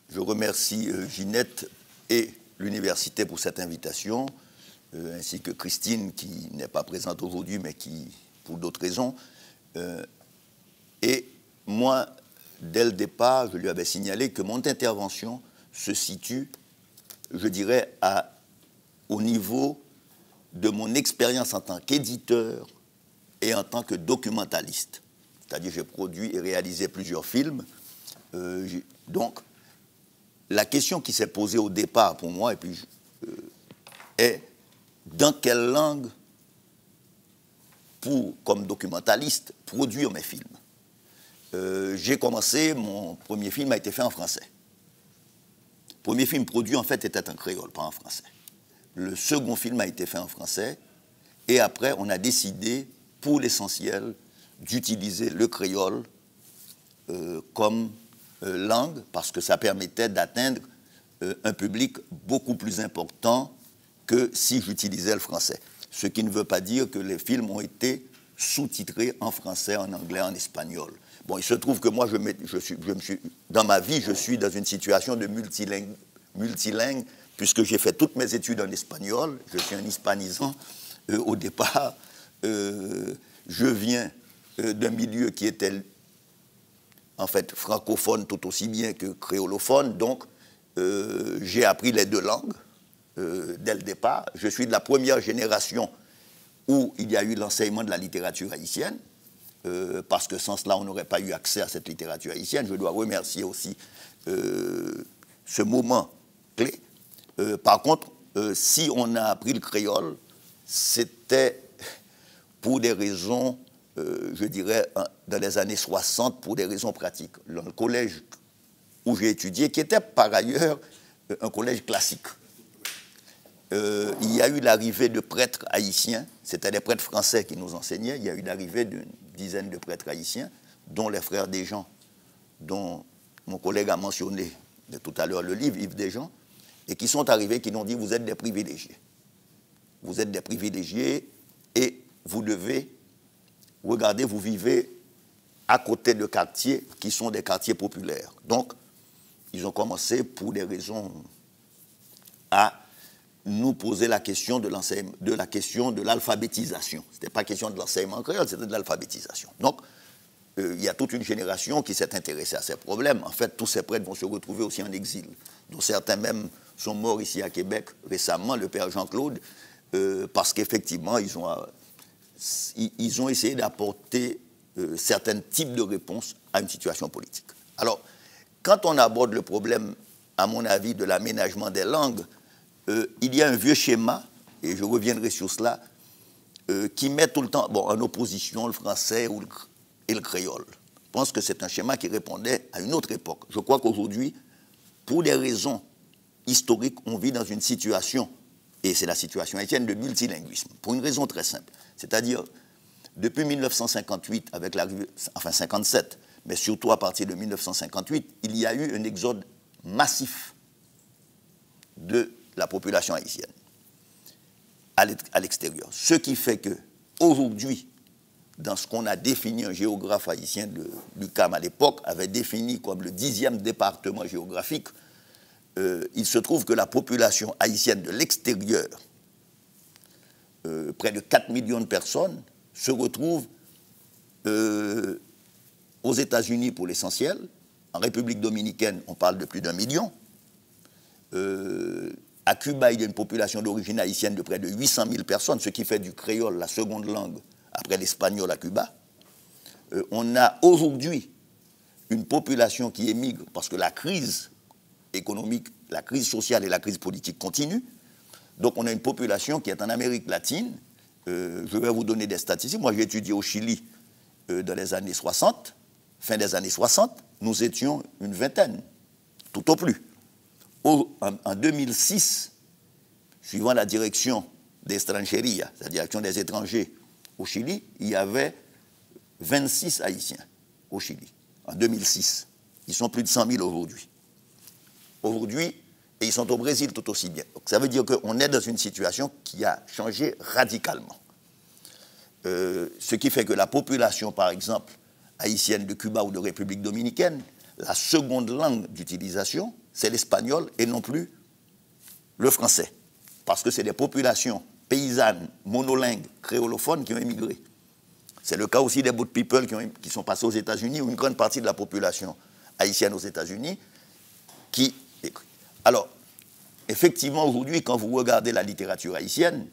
Je remercie Ginette et l'université pour cette invitation, ainsi que Christine, qui n'est pas présente aujourd'hui, mais qui, pour d'autres raisons. Et moi, dès le départ, je lui avais signalé que mon intervention se situe, je dirais, au niveau de mon expérience en tant qu'éditeur et en tant que documentaliste. C'est-à-dire j'ai produit et réalisé plusieurs films. Donc, la question qui s'est posée au départ pour moi est dans quelle langue, comme documentaliste, produire mes films. J'ai commencé, mon premier film a été fait en français. Le premier film produit, en fait, était en créole, pas en français. Le second film a été fait en français. Et après, on a décidé, pour l'essentiel, d'utiliser le créole comme langue, parce que ça permettait d'atteindre un public beaucoup plus important que si j'utilisais le français. Ce qui ne veut pas dire que les films ont été sous-titrés en français, en anglais, en espagnol. Bon, il se trouve que moi, dans ma vie, je suis dans une situation de multilingue, puisque j'ai fait toutes mes études en espagnol. Je suis un hispanisant au départ. Je viens d'un milieu qui était en fait francophone tout aussi bien que créolophone, donc j'ai appris les deux langues dès le départ. Je suis de la première génération où il y a eu l'enseignement de la littérature haïtienne, parce que sans cela, on n'aurait pas eu accès à cette littérature haïtienne. Je dois remercier aussi ce moment clé. Par contre, si on a appris le créole, c'était pour des raisons, je dirais, dans les années 60, pour des raisons pratiques. Dans le collège où j'ai étudié, qui était par ailleurs un collège classique, il y a eu l'arrivée de prêtres haïtiens, c'était des prêtres français qui nous enseignaient, il y a eu l'arrivée d'une dizaine de prêtres haïtiens, dont les frères Desjans, dont mon collègue a mentionné tout à l'heure le livre, Yves Desjans, et qui sont arrivés, qui nous ont dit, vous êtes des privilégiés. Vous êtes des privilégiés et vous devez, regardez, vous vivez à côté de quartiers qui sont des quartiers populaires. Donc, ils ont commencé, pour des raisons, à nous poser la question de l'alphabétisation. Ce n'était pas question de l'enseignement créole, c'était de l'alphabétisation. Donc, il y a toute une génération qui s'est intéressée à ces problèmes. En fait, tous ces prêtres vont se retrouver aussi en exil, dont certains même sont morts ici à Québec récemment, le père Jean-Claude, parce qu'effectivement, ils ont essayé d'apporter certains types de réponses à une situation politique. Alors, quand on aborde le problème, à mon avis, de l'aménagement des langues, il y a un vieux schéma, et je reviendrai sur cela, qui met tout le temps en opposition le français et le créole. Je pense que c'est un schéma qui répondait à une autre époque. Je crois qu'aujourd'hui, pour des raisons historiques, on vit dans une situation, et c'est la situation haïtienne, de multilinguisme, pour une raison très simple. C'est-à-dire, depuis 1958, avec l'arrivée, enfin 57, mais surtout à partir de 1958, il y a eu un exode massif de la population haïtienne à l'extérieur. Ce qui fait qu'aujourd'hui, dans ce qu'on a défini, un géographe haïtien de l'UQAM à l'époque avait défini comme le 10e département géographique, il se trouve que la population haïtienne de l'extérieur, près de 4 millions de personnes, se retrouve aux États-Unis pour l'essentiel. En République dominicaine, on parle de plus d'1 million. À Cuba, il y a une population d'origine haïtienne de près de 800 000 personnes, ce qui fait du créole la seconde langue après l'espagnol à Cuba. On a aujourd'hui une population qui émigre parce que la crise économique, la crise sociale et la crise politique continuent. Donc on a une population qui est en Amérique latine. Je vais vous donner des statistiques. Moi, j'ai étudié au Chili dans les années 60. Fin des années 60, nous étions une vingtaine, tout au plus. En 2006, suivant la direction d'Estrangeria, la direction des étrangers au Chili, il y avait 26 Haïtiens au Chili, en 2006. Ils sont plus de 100 000 aujourd'hui. Aujourd'hui, et ils sont au Brésil tout aussi bien. Donc, ça veut dire qu'on est dans une situation qui a changé radicalement. Ce qui fait que la population, par exemple, haïtienne de Cuba ou de République dominicaine, la seconde langue d'utilisation, c'est l'espagnol et non plus le français. Parce que c'est des populations paysannes, monolingues, créolophones qui ont émigré. C'est le cas aussi des boat people qui sont passés aux États-Unis, ou une grande partie de la population haïtienne aux États-Unis qui écrit. Alors, effectivement, aujourd'hui, quand vous regardez la littérature haïtienne,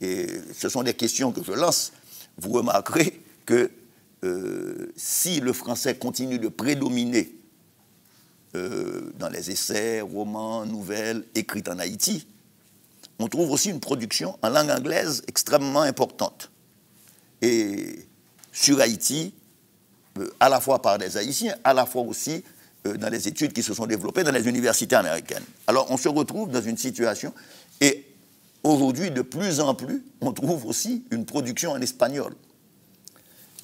et ce sont des questions que je lance, vous remarquerez que si le français continue de prédominer dans les essais, romans, nouvelles écrites en Haïti, on trouve aussi une production en langue anglaise extrêmement importante. Et sur Haïti, à la fois par des Haïtiens, à la fois aussi dans les études qui se sont développées dans les universités américaines. Alors on se retrouve dans une situation, et aujourd'hui, de plus en plus, on trouve aussi une production en espagnol.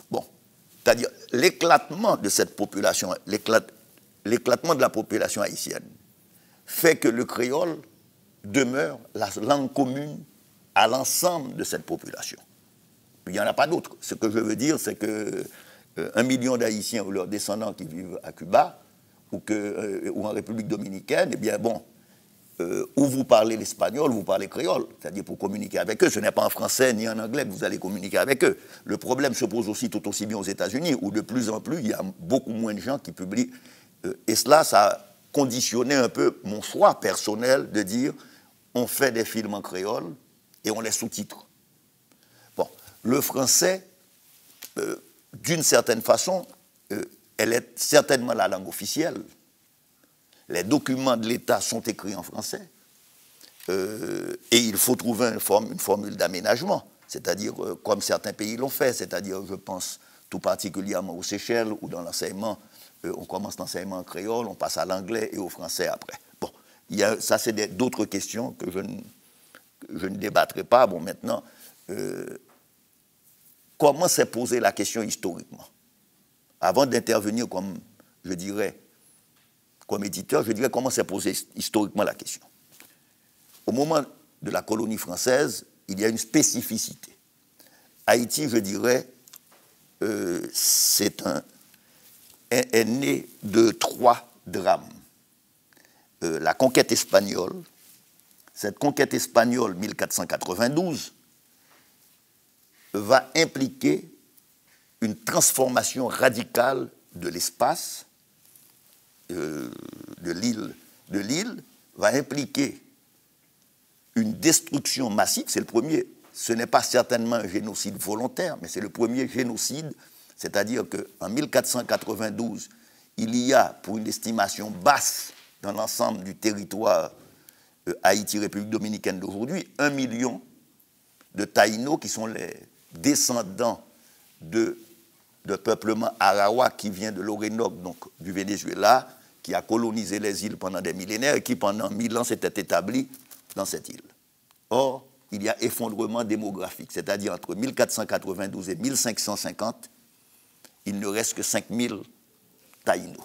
Bon, c'est-à-dire l'éclatement de cette population, l'éclatement de la population haïtienne fait que le créole demeure la langue commune à l'ensemble de cette population. Il n'y en a pas d'autre. Ce que je veux dire, c'est que 1 million d'Haïtiens ou leurs descendants qui vivent à Cuba ou en République dominicaine, eh bien bon, où vous parlez l'espagnol, vous parlez créole, c'est-à-dire pour communiquer avec eux. Ce n'est pas en français ni en anglais que vous allez communiquer avec eux. Le problème se pose aussi tout aussi bien aux États-Unis, où de plus en plus, il y a beaucoup moins de gens qui publient. Et cela, ça a conditionné un peu mon choix personnel de dire on fait des films en créole et on les sous-titre. Bon, le français, d'une certaine façon, elle est certainement la langue officielle. Les documents de l'État sont écrits en français. Et il faut trouver une formule d'aménagement, c'est-à-dire comme certains pays l'ont fait, c'est-à-dire, je pense tout particulièrement aux Seychelles, où dans l'enseignement, on commence l'enseignement en créole, on passe à l'anglais et au français après. Bon, ça c'est d'autres questions que je ne débattrai pas. Bon, maintenant, comment s'est posée la question historiquement? Avant d'intervenir comme, je dirais, comme éditeur, je dirais comment s'est posée historiquement la question. Au moment de la colonie française, il y a une spécificité. Haïti, je dirais, est né de 3 drames. La conquête espagnole, cette conquête espagnole 1492, va impliquer une transformation radicale de l'espace de l'île, va impliquer une destruction massive. C'est le premier, ce n'est pas certainement un génocide volontaire, mais c'est le premier génocide, c'est-à-dire qu'en 1492, il y a, pour une estimation basse dans l'ensemble du territoire Haïti-République dominicaine d'aujourd'hui, 1 million de Taïnos qui sont les descendants de peuplement arawak qui vient de l'Orénoque, donc du Venezuela, qui a colonisé les îles pendant des millénaires et qui, pendant 1000 ans, s'était établi dans cette île. Or, il y a effondrement démographique, c'est-à-dire entre 1492 et 1550, il ne reste que 5000 Taïnos.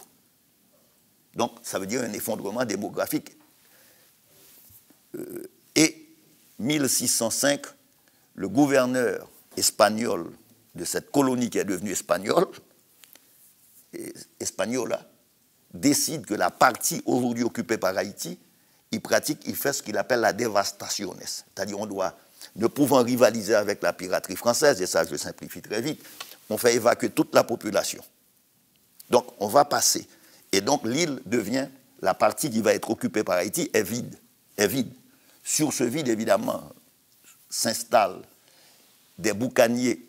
Donc, ça veut dire un effondrement démographique. Et 1605, le gouverneur espagnol de cette colonie qui est devenue Espagnola, décide que la partie aujourd'hui occupée par Haïti, il fait ce qu'il appelle la dévastation. C'est-à-dire on doit, ne pouvant rivaliser avec la piraterie française, et ça je simplifie très vite, on fait évacuer toute la population. Donc on va passer. Et donc l'île devient, la partie qui va être occupée par Haïti est vide. Sur ce vide, évidemment, s'installent des boucaniers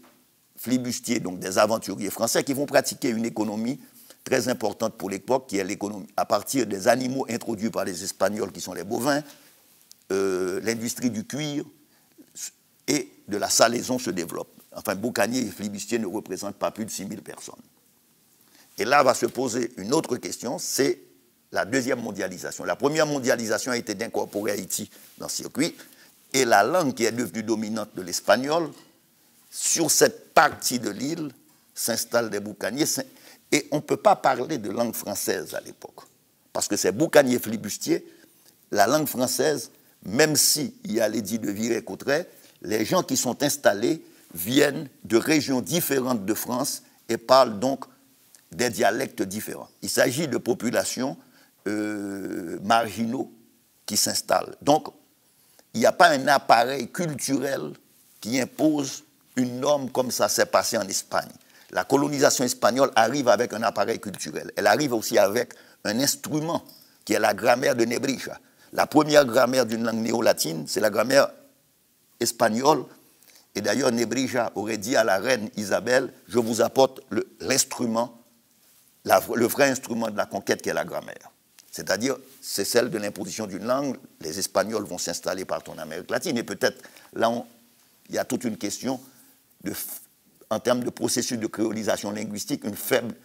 flibustiers, donc des aventuriers français, qui vont pratiquer une économie très importante pour l'époque, qui est l'économie à partir des animaux introduits par les Espagnols, qui sont les bovins, l'industrie du cuir et de la salaison se développe. Enfin, boucaniers et flibustiers ne représentent pas plus de 6000 personnes. Et là va se poser une autre question, c'est la deuxième mondialisation. La première mondialisation a été d'incorporer Haïti dans ce circuit, et la langue qui est devenue dominante de l'espagnol, sur cette partie de l'île, s'installent des boucaniers. Et on ne peut pas parler de langue française à l'époque. Parce que ces boucaniers flibustiers, la langue française, même s'il y a l'édit de Viré-Cotterêts, les gens qui sont installés viennent de régions différentes de France et parlent donc des dialectes différents. Il s'agit de populations marginaux qui s'installent. Donc, il n'y a pas un appareil culturel qui impose une norme comme ça s'est passé en Espagne. La colonisation espagnole arrive avec un appareil culturel. Elle arrive aussi avec un instrument qui est la grammaire de Nebrija. La première grammaire d'une langue néo-latine, c'est la grammaire espagnole. Et d'ailleurs, Nebrija aurait dit à la reine Isabelle, je vous apporte l'instrument, le vrai instrument de la conquête qui est la grammaire. C'est-à-dire, c'est celle de l'imposition d'une langue. Les Espagnols vont s'installer partout en Amérique latine. Et peut-être, là, il y a toute une question en termes de processus de créolisation linguistique, une faible.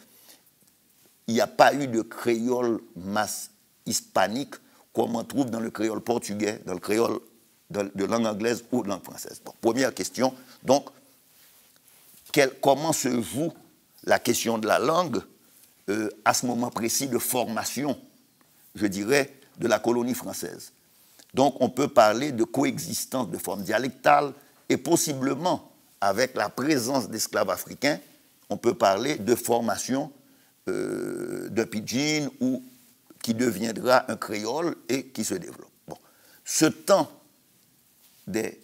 Il n'y a pas eu de créole masse hispanique comme on trouve dans le créole portugais, dans le créole de langue anglaise ou de langue française. Donc, première question. Donc, comment se joue la question de la langue à ce moment précis de formation, je dirais, de la colonie française? Donc, on peut parler de coexistence de formes dialectales et possiblement, avec la présence d'esclaves africains, on peut parler de formation d'un pidgin ou qui deviendra un créole et qui se développe. Bon. Ce temps des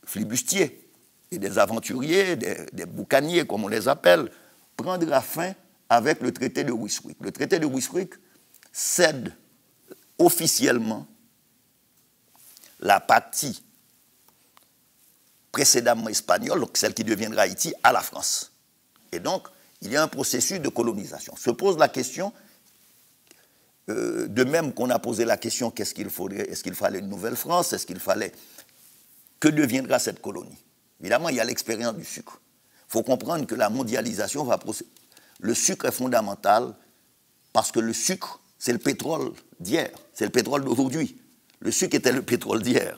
flibustiers et des aventuriers, des boucaniers, comme on les appelle, prendra fin avec le traité de Ryswick. Le traité de Ryswick cède officiellement la partie précédemment espagnole, donc celle qui deviendra Haïti, à la France. Et donc, il y a un processus de colonisation. Se pose la question, de même qu'on a posé la question, qu'est-ce qu'il faudrait, est-ce qu'il fallait une nouvelle France, est-ce qu'il fallait, que deviendra cette colonie? Évidemment, il y a l'expérience du sucre. Il faut comprendre que la mondialisation va procéder. Le sucre est fondamental parce que le sucre, c'est le pétrole d'hier, c'est le pétrole d'aujourd'hui. Le sucre était le pétrole d'hier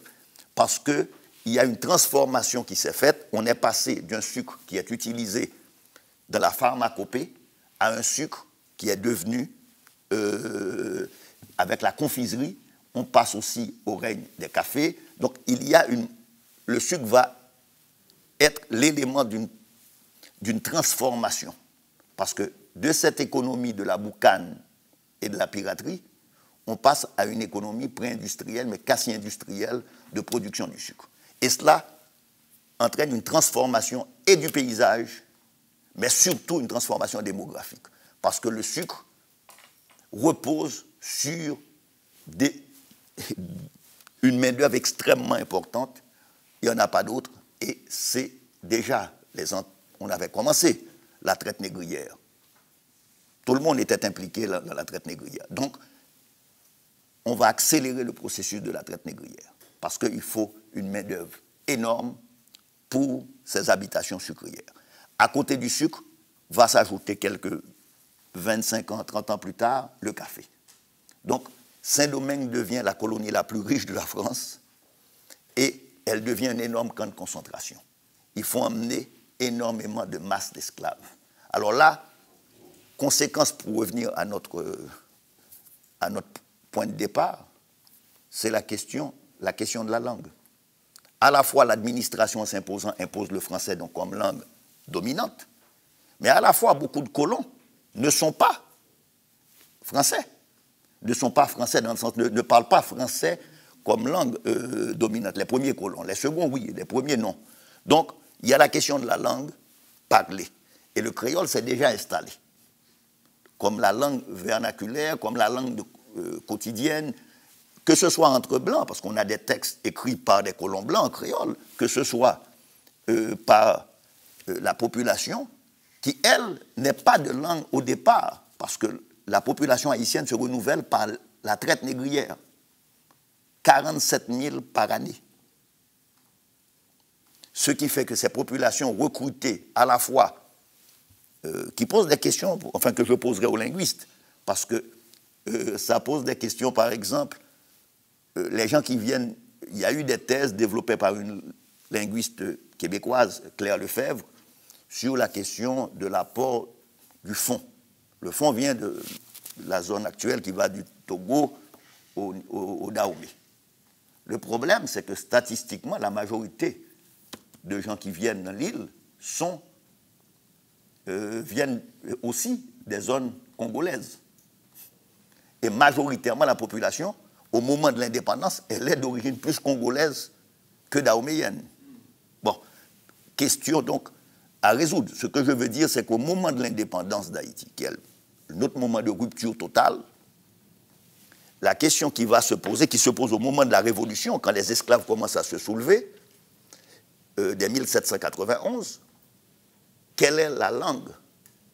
parce qu'il y a une transformation qui s'est faite. On est passé d'un sucre qui est utilisé dans la pharmacopée à un sucre qui est devenu, avec la confiserie, on passe aussi au règne des cafés. Donc il y a le sucre va être l'élément d'une transformation. Parce que de cette économie de la boucane et de la piraterie, on passe à une économie pré-industrielle, mais quasi-industrielle, de production du sucre. Et cela entraîne une transformation et du paysage, mais surtout une transformation démographique. Parce que le sucre repose sur une main-d'œuvre extrêmement importante. Il n'y en a pas d'autre. Et c'est déjà, on avait commencé la traite négrière. Tout le monde était impliqué dans la traite négrière. Donc, on va accélérer le processus de la traite négrière. Parce qu'il faut une main-d'œuvre énorme pour ces habitations sucrières. À côté du sucre, va s'ajouter quelques 25 ans, 30 ans plus tard, le café. Donc, Saint-Domingue devient la colonie la plus riche de la France et elle devient un énorme camp de concentration. Il faut emmener énormément de masse d'esclaves. Alors là, conséquence pour revenir à notre point de départ, c'est la question de la langue. À la fois, l'administration s'imposant impose le français donc comme langue dominante, mais à la fois, beaucoup de colons ne sont pas français. Ne sont pas français dans le sens, ne parlent pas français comme langue dominante. Les premiers colons, les seconds, oui, les premiers, non. Donc, il y a la question de la langue parlée. Et le créole s'est déjà installé comme la langue vernaculaire, comme la langue quotidienne, que ce soit entre blancs, parce qu'on a des textes écrits par des colons blancs en créole, que ce soit par la population, qui, elle, n'est pas de langue au départ, parce que la population haïtienne se renouvelle par la traite négrière. 47 000 par année. Ce qui fait que ces populations recrutées à la fois, qui posent des questions, enfin que je poserai aux linguistes, parce que ça pose des questions, par exemple, les gens qui viennent, il y a eu des thèses développées par une linguiste québécoise, Claire Lefebvre, sur la question de l'apport du fond. Le fond vient de la zone actuelle qui va du Togo au Dahomey. Le problème, c'est que statistiquement, la majorité de gens qui viennent dans l'île viennent aussi des zones congolaises. et majoritairement la population, au moment de l'indépendance, elle est d'origine plus congolaise que dahoméenne. Bon, question donc à résoudre. Ce que je veux dire, c'est qu'au moment de l'indépendance d'Haïti, qui est notre moment de rupture totale, la question qui va se poser, qui se pose au moment de la Révolution, quand les esclaves commencent à se soulever, dès 1791, quelle est la langue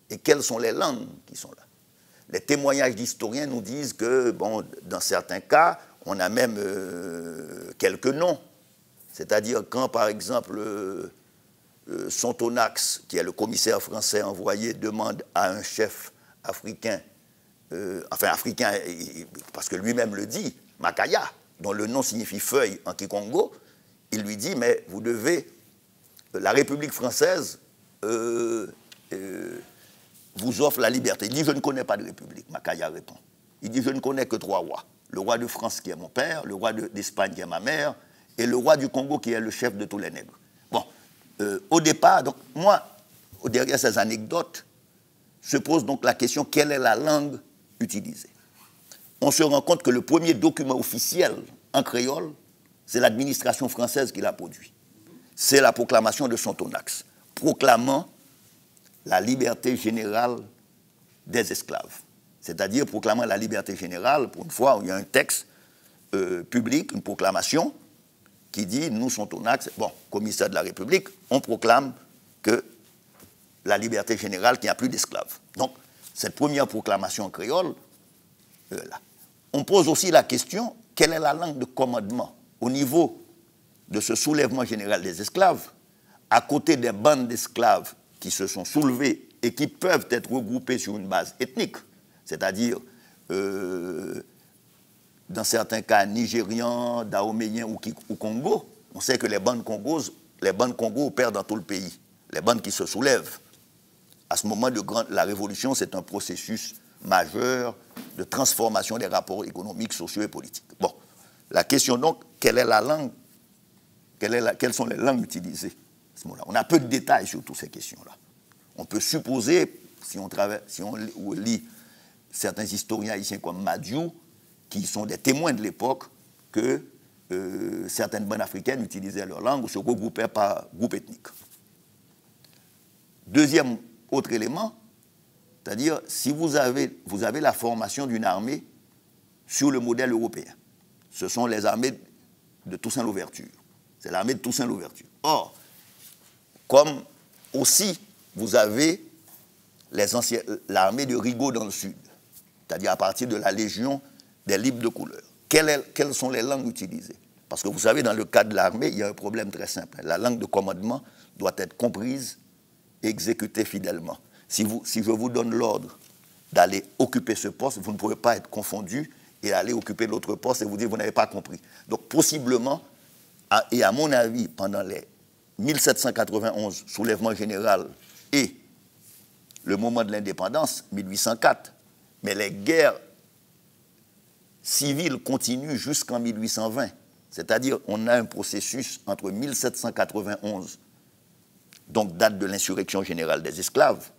et quelles sont les langues qui sont là? Les témoignages d'historiens nous disent que, bon, dans certains cas, on a même quelques noms. C'est-à-dire quand, par exemple, Sontonax, qui est le commissaire français envoyé, demande à un chef africain, africain, parce que lui-même le dit, Makaya, dont le nom signifie feuille en Kikongo, il lui dit, mais vous devez, la République française vous offre la liberté. Il dit, je ne connais pas de république. Makaya répond. Il dit, je ne connais que 3 rois. Le roi de France qui est mon père, le roi d'Espagne qui est ma mère, et le roi du Congo qui est le chef de tous les nègres. Bon, au départ, donc, moi, derrière ces anecdotes, se pose donc la question, quelle est la langue utilisée? On se rend compte que le premier document officiel en créole, c'est l'administration française qui l'a produit. C'est la proclamation de Sontonax, proclamant la liberté générale des esclaves. C'est-à-dire proclamant la liberté générale, pour une fois, il y a un texte public, une proclamation, qui dit, nous, Sontonax, bon, commissaire de la République, on proclame que la liberté générale, qu'il n'y a plus d'esclaves. Donc, cette première proclamation en créole, là. On pose aussi la question, quelle est la langue de commandement au niveau de ce soulèvement général des esclaves, à côté des bandes d'esclaves qui se sont soulevées et qui peuvent être regroupées sur une base ethnique, c'est-à-dire, dans certains cas, nigérians, dahoméens ou Congo. On sait que les bandes Congo opèrent dans tout le pays, les bandes qui se soulèvent. À ce moment de la Révolution, c'est un processus majeur de transformation des rapports économiques, sociaux et politiques. Bon, la question donc, quelle est la langue, quelles sont les langues utilisées à ce moment-là? On a peu de détails sur toutes ces questions-là. On peut supposer, si on lit certains historiens haïtiens comme Madiou, qui sont des témoins de l'époque, que certaines bandes africaines utilisaient leur langue ou se regroupaient par groupe ethnique. Deuxième autre élément, c'est-à-dire si vous avez la formation d'une armée sur le modèle européen. Ce sont les armées de Toussaint Louverture. C'est l'armée de Toussaint Louverture. Or, comme aussi vous avez l'armée de Rigaud dans le sud, c'est-à-dire à partir de la Légion des libres de couleur. Quelles sont les langues utilisées? Parce que vous savez, dans le cas de l'armée, il y a un problème très simple. La langue de commandement doit être comprise et exécutée fidèlement. Si je vous donne l'ordre d'aller occuper ce poste, vous ne pouvez pas être confondu et aller occuper l'autre poste et vous dire que vous n'avez pas compris. Donc possiblement, et à mon avis, pendant les 1791, soulèvement général et le moment de l'indépendance, 1804, mais les guerres civiles continuent jusqu'en 1820. C'est-à-dire on a un processus entre 1791, donc date de l'insurrection générale des esclaves,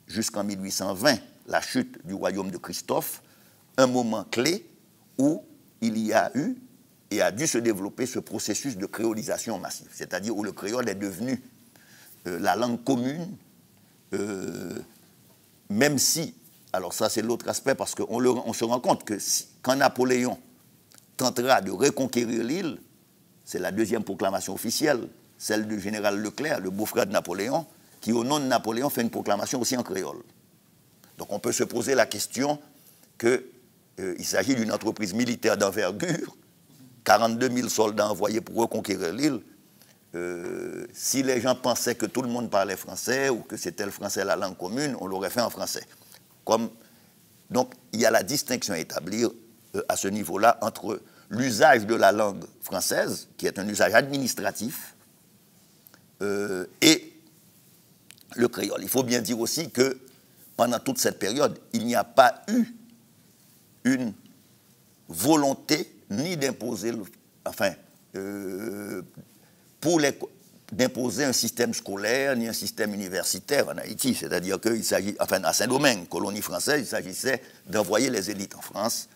jusqu'en 1820, la chute du royaume de Christophe, un moment clé où il y a eu et a dû se développer ce processus de créolisation massive, c'est-à-dire où le créole est devenu la langue commune, même si, alors ça c'est l'autre aspect, parce qu'on se rend compte que quand Napoléon tentera de reconquérir l'île, c'est la deuxième proclamation officielle, celle du général Leclerc, le beau-frère de Napoléon, qui au nom de Napoléon fait une proclamation aussi en créole. Donc on peut se poser la question qu'il s'agit d'une entreprise militaire d'envergure, 42 000 soldats envoyés pour reconquérir l'île. Si les gens pensaient que tout le monde parlait français ou que c'était le français la langue commune, on l'aurait fait en français. Donc il y a la distinction à établir à ce niveau-là entre l'usage de la langue française, qui est un usage administratif, et le créole. Il faut bien dire aussi que pendant toute cette période, il n'y a pas eu une volonté ni d'imposer, d'imposer un système scolaire ni un système universitaire en Haïti. C'est-à-dire qu'il s'agit, enfin à Saint-Domingue, colonie française, il s'agissait d'envoyer les élites en France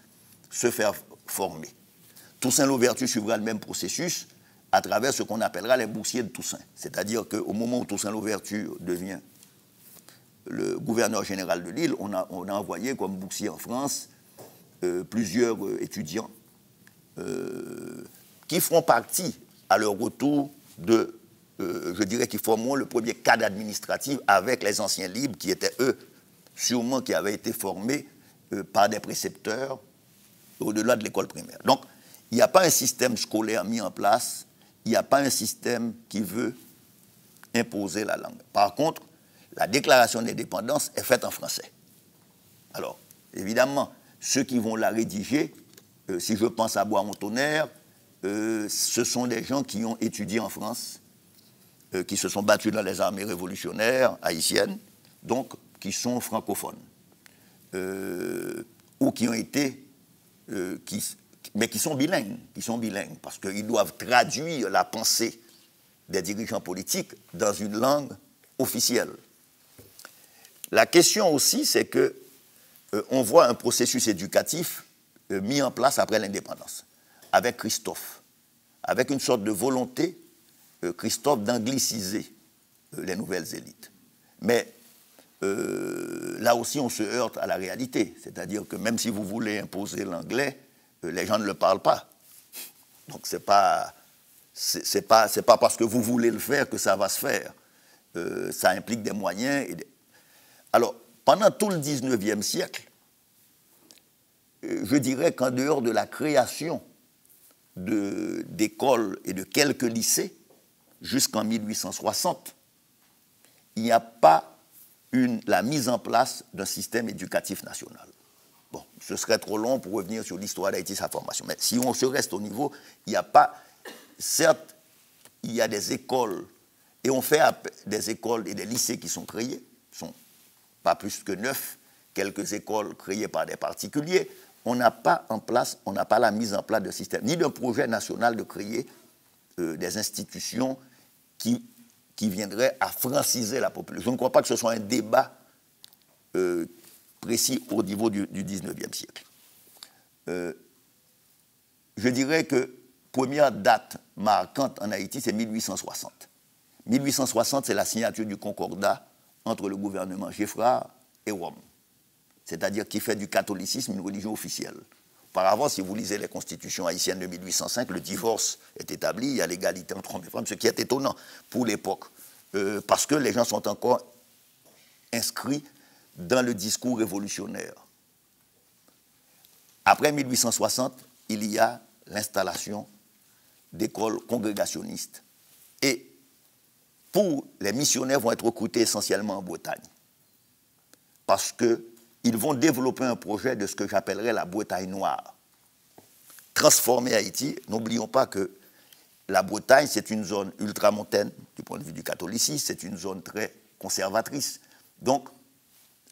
se faire former. Toussaint Louverture suivra le même processus à travers ce qu'on appellera les boursiers de Toussaint. C'est-à-dire qu'au moment où Toussaint Louverture devient le gouverneur général de l'île, on a envoyé comme boursier en France plusieurs étudiants qui feront partie à leur retour de, je dirais, qui formeront le premier cadre administratif avec les anciens libres qui étaient eux, sûrement qui avaient été formés par des précepteurs au-delà de l'école primaire. Donc, il n'y a pas un système scolaire mis en place, il n'y a pas un système qui veut imposer la langue. Par contre, la déclaration d'indépendance est faite en français. Alors, évidemment, ceux qui vont la rédiger, si je pense à Bois-Montonnerre, ce sont des gens qui ont étudié en France, qui se sont battus dans les armées révolutionnaires haïtiennes, donc qui sont francophones, ou qui ont été, mais qui sont bilingues, parce qu'ils doivent traduire la pensée des dirigeants politiques dans une langue officielle. La question aussi, c'est que on voit un processus éducatif mis en place après l'indépendance, avec Christophe, avec une sorte de volonté, Christophe, d'angliciser les nouvelles élites. Mais là aussi, on se heurte à la réalité, c'est-à-dire que même si vous voulez imposer l'anglais, les gens ne le parlent pas. Donc c'est pas parce que vous voulez le faire que ça va se faire. Ça implique des moyens. Alors, pendant tout le 19e siècle, je dirais qu'en dehors de la création d'écoles et de quelques lycées, jusqu'en 1860, il n'y a pas la mise en place d'un système éducatif national. Bon, ce serait trop long pour revenir sur l'histoire d'Haïti et sa formation. Mais si on se reste au niveau, il n'y a pas... Certes, il y a des écoles, et on fait des écoles et des lycées qui sont créés, sont pas plus que 9, quelques écoles créées par des particuliers. On n'a pas la mise en place de système, ni d'un projet national de créer des institutions qui viendraient à franciser la population. Je ne crois pas que ce soit un débat précis au niveau du 19e siècle. Je dirais que première date marquante en Haïti, c'est 1860. 1860, c'est la signature du concordat entre le gouvernement Geffrard et Rome. C'est-à-dire qui fait du catholicisme une religion officielle. Auparavant, si vous lisez les constitutions haïtiennes de 1805, le divorce est établi, il y a l'égalité entre hommes et femmes, ce qui est étonnant pour l'époque, parce que les gens sont encore inscrits dans le discours révolutionnaire. Après 1860, il y a l'installation d'écoles congrégationnistes. Et les missionnaires vont être recrutés essentiellement en Bretagne. Parce qu'ils vont développer un projet de ce que j'appellerais la Bretagne noire. Transformer Haïti, n'oublions pas que la Bretagne, c'est une zone ultramontaine du point de vue du catholicisme, c'est une zone très conservatrice. Donc,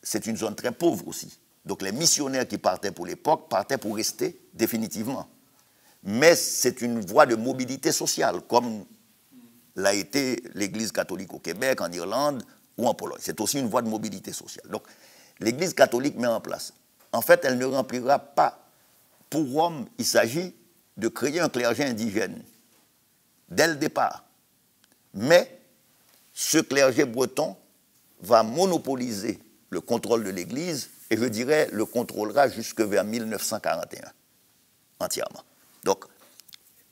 c'est une zone très pauvre aussi. Donc, les missionnaires qui partaient pour l'époque partaient pour rester définitivement. Mais c'est une voie de mobilité sociale, comme l'a été l'Église catholique au Québec, en Irlande ou en Pologne. C'est aussi une voie de mobilité sociale. Donc, l'Église catholique met en place. En fait, elle ne remplira pas. Pour Rome, il s'agit de créer un clergé indigène, dès le départ. Mais ce clergé breton va monopoliser le contrôle de l'Église, et je dirais le contrôlera jusque vers 1941, entièrement. Donc,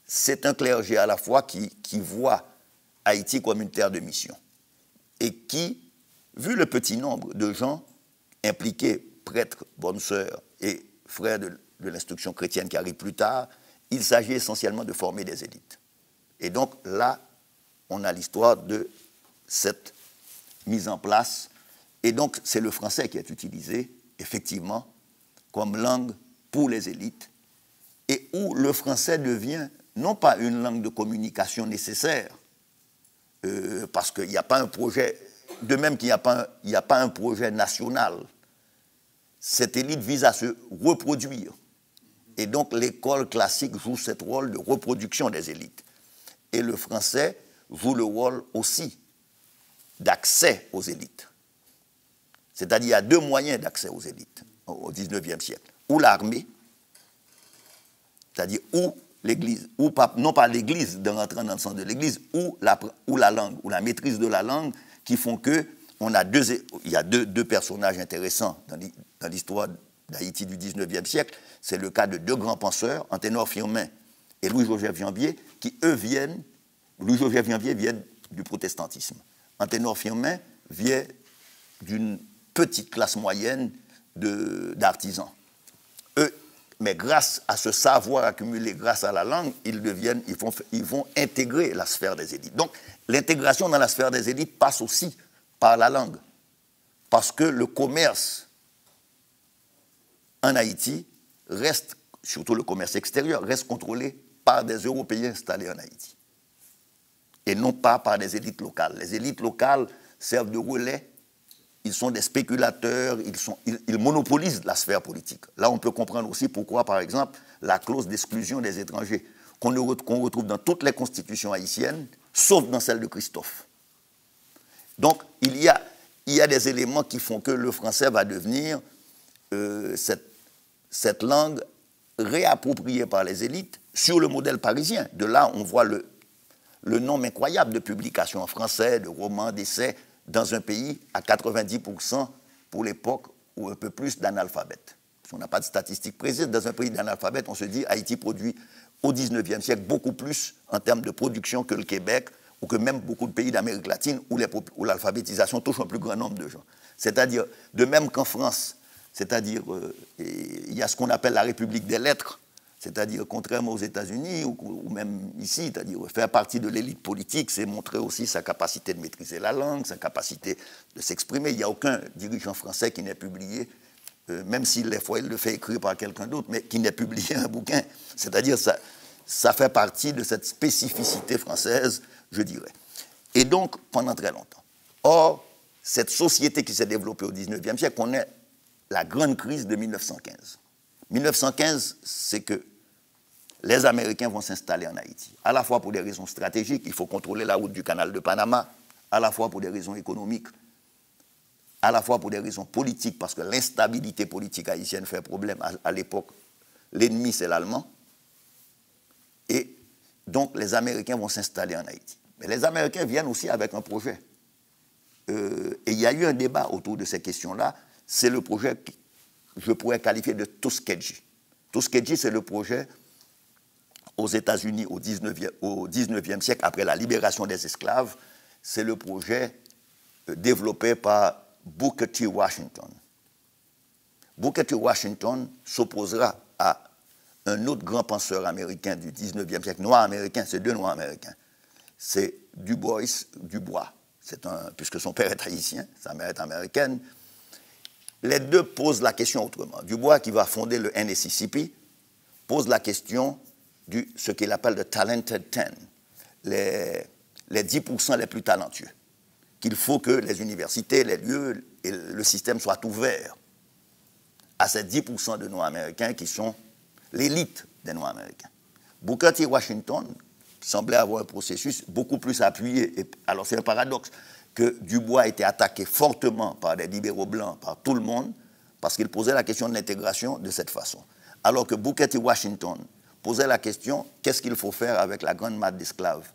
c'est un clergé à la fois qui voit Haïti comme une terre de mission, et qui, vu le petit nombre de gens impliqués, prêtres, bonnes sœurs et frères de l'instruction chrétienne qui arrivent plus tard, il s'agit essentiellement de former des élites. Et donc là, on a l'histoire de cette mise en place. Et donc, c'est le français qui est utilisé, effectivement, comme langue pour les élites, et où le français devient non pas une langue de communication nécessaire, parce qu'il n'y a pas un projet, de même qu'il n'y a pas un projet national. Cette élite vise à se reproduire. Et donc l'école classique joue ce rôle de reproduction des élites. Et le français joue le rôle aussi d'accès aux élites. C'est-à-dire qu'il y a deux moyens d'accès aux élites au XIXe siècle. Ou l'armée, c'est-à-dire ou l'Église, ou pas, non pas l'Église, de rentrer dans le sens de l'Église, ou la langue, ou la maîtrise de la langue, qui font que il y a deux personnages intéressants dans l'histoire d'Haïti du XIXe siècle. C'est le cas de deux grands penseurs, Anténor Firmin et Louis-Joseph Janvier, qui eux viennent, Louis-Joseph Janvier vient du protestantisme. Anténor Firmin vient d'une petite classe moyenne d'artisans. Eux, mais grâce à ce savoir accumulé, grâce à la langue, ils vont intégrer la sphère des élites. Donc, l'intégration dans la sphère des élites passe aussi par la langue. Parce que le commerce en Haïti reste, surtout le commerce extérieur, reste contrôlé par des Européens installés en Haïti. Et non pas par des élites locales. Les élites locales servent de relais. Ils sont des spéculateurs, ils monopolisent la sphère politique. Là, on peut comprendre aussi pourquoi, par exemple, la clause d'exclusion des étrangers, qu'on retrouve dans toutes les constitutions haïtiennes, sauf dans celle de Christophe. Donc, il y a des éléments qui font que le français va devenir cette langue réappropriée par les élites sur le modèle parisien. De là, on voit le nombre incroyable de publications en français, de romans, d'essais, dans un pays à 90% pour l'époque ou un peu plus d'analphabètes. On n'a pas de statistiques précises. Dans un pays d'analphabètes, on se dit Haïti produit au XIXe siècle beaucoup plus en termes de production que le Québec ou que même beaucoup de pays d'Amérique latine où l'alphabétisation touche un plus grand nombre de gens. C'est-à-dire, de même qu'en France, c'est-à-dire, il y a ce qu'on appelle la République des lettres, c'est-à-dire, contrairement aux États-Unis ou même ici, c'est-à-dire faire partie de l'élite politique, c'est montrer aussi sa capacité de maîtriser la langue, sa capacité de s'exprimer. Il n'y a aucun dirigeant français qui n'ait publié, même si des fois il le fait écrire par quelqu'un d'autre, mais qui n'ait publié un bouquin. C'est-à-dire, ça fait partie de cette spécificité française, je dirais. Et donc, pendant très longtemps. Or, cette société qui s'est développée au XIXe siècle connaît la grande crise de 1915. 1915, c'est que les Américains vont s'installer en Haïti, à la fois pour des raisons stratégiques, il faut contrôler la route du canal de Panama, à la fois pour des raisons économiques, à la fois pour des raisons politiques, parce que l'instabilité politique haïtienne fait problème à l'époque. L'ennemi, c'est l'Allemand. Et donc, les Américains vont s'installer en Haïti. Mais les Américains viennent aussi avec un projet. Et il y a eu un débat autour de ces questions-là. C'est le projet que je pourrais qualifier de Tuskegee. Tuskegee, c'est le projet aux États-Unis au 19e siècle, après la libération des esclaves. C'est le projet développé par Booker T. Washington. Booker T. Washington s'opposera à un autre grand penseur américain du 19e siècle, noir américain, c'est deux noirs américains. C'est Dubois, puisque son père est haïtien, sa mère est américaine. Les deux posent la question autrement. Dubois, qui va fonder le NSCCP, pose la question de ce qu'il appelle le Talented 10, les 10% les plus talentueux. Qu'il faut que les universités, les lieux et le système soient ouverts à ces 10% de Noirs américains qui sont l'élite des Noirs américains. Booker T. Washington semblait avoir un processus beaucoup plus appuyé. Alors c'est un paradoxe que Dubois a été attaqué fortement par des libéraux blancs, par tout le monde, parce qu'il posait la question de l'intégration de cette façon. Alors que Booker T. Washington posait la question, qu'est-ce qu'il faut faire avec la grande masse d'esclaves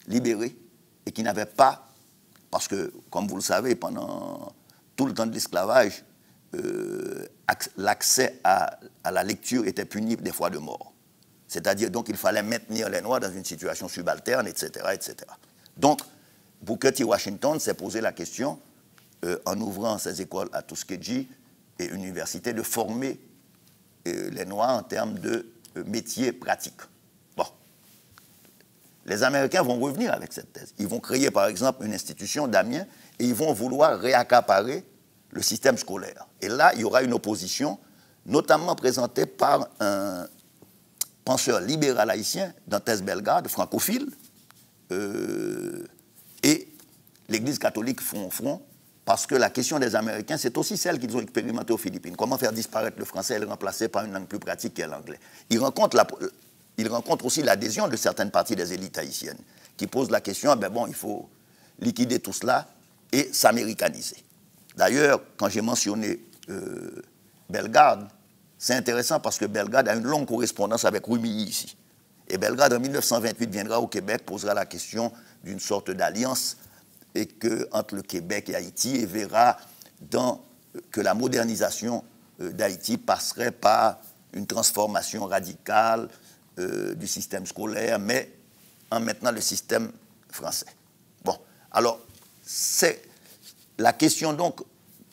libérés et qui n'avaient pas, parce que, comme vous le savez, pendant tout le temps de l'esclavage, l'accès à la lecture était puni des fois de mort. C'est-à-dire, donc, il fallait maintenir les Noirs dans une situation subalterne, etc., etc. Donc, Booker T. Washington s'est posé la question, en ouvrant ses écoles à Tuskegee et université, de former les Noirs en termes de métiers pratiques. Bon. Les Américains vont revenir avec cette thèse. Ils vont créer, par exemple, une institution d'Amiens et ils vont vouloir réaccaparer le système scolaire. Et là, il y aura une opposition, notamment présentée par un penseur libéral haïtien, Dantes Bellegarde, francophile, et l'Église catholique font front, parce que la question des Américains, c'est aussi celle qu'ils ont expérimentée aux Philippines. Comment faire disparaître le français et le remplacer par une langue plus pratique qui est l'anglais. Ils rencontrent aussi l'adhésion de certaines parties des élites haïtiennes, qui pose la question, ben bon, il faut liquider tout cela et s'américaniser. D'ailleurs, quand j'ai mentionné Bellegarde, c'est intéressant parce que Bellegarde a une longue correspondance avec Rumilly ici. Et Bellegarde, en 1928, viendra au Québec, posera la question d'une sorte d'alliance entre le Québec et Haïti et verra que la modernisation d'Haïti passerait par une transformation radicale du système scolaire, mais en maintenant le système français. Bon, alors, c'est la question donc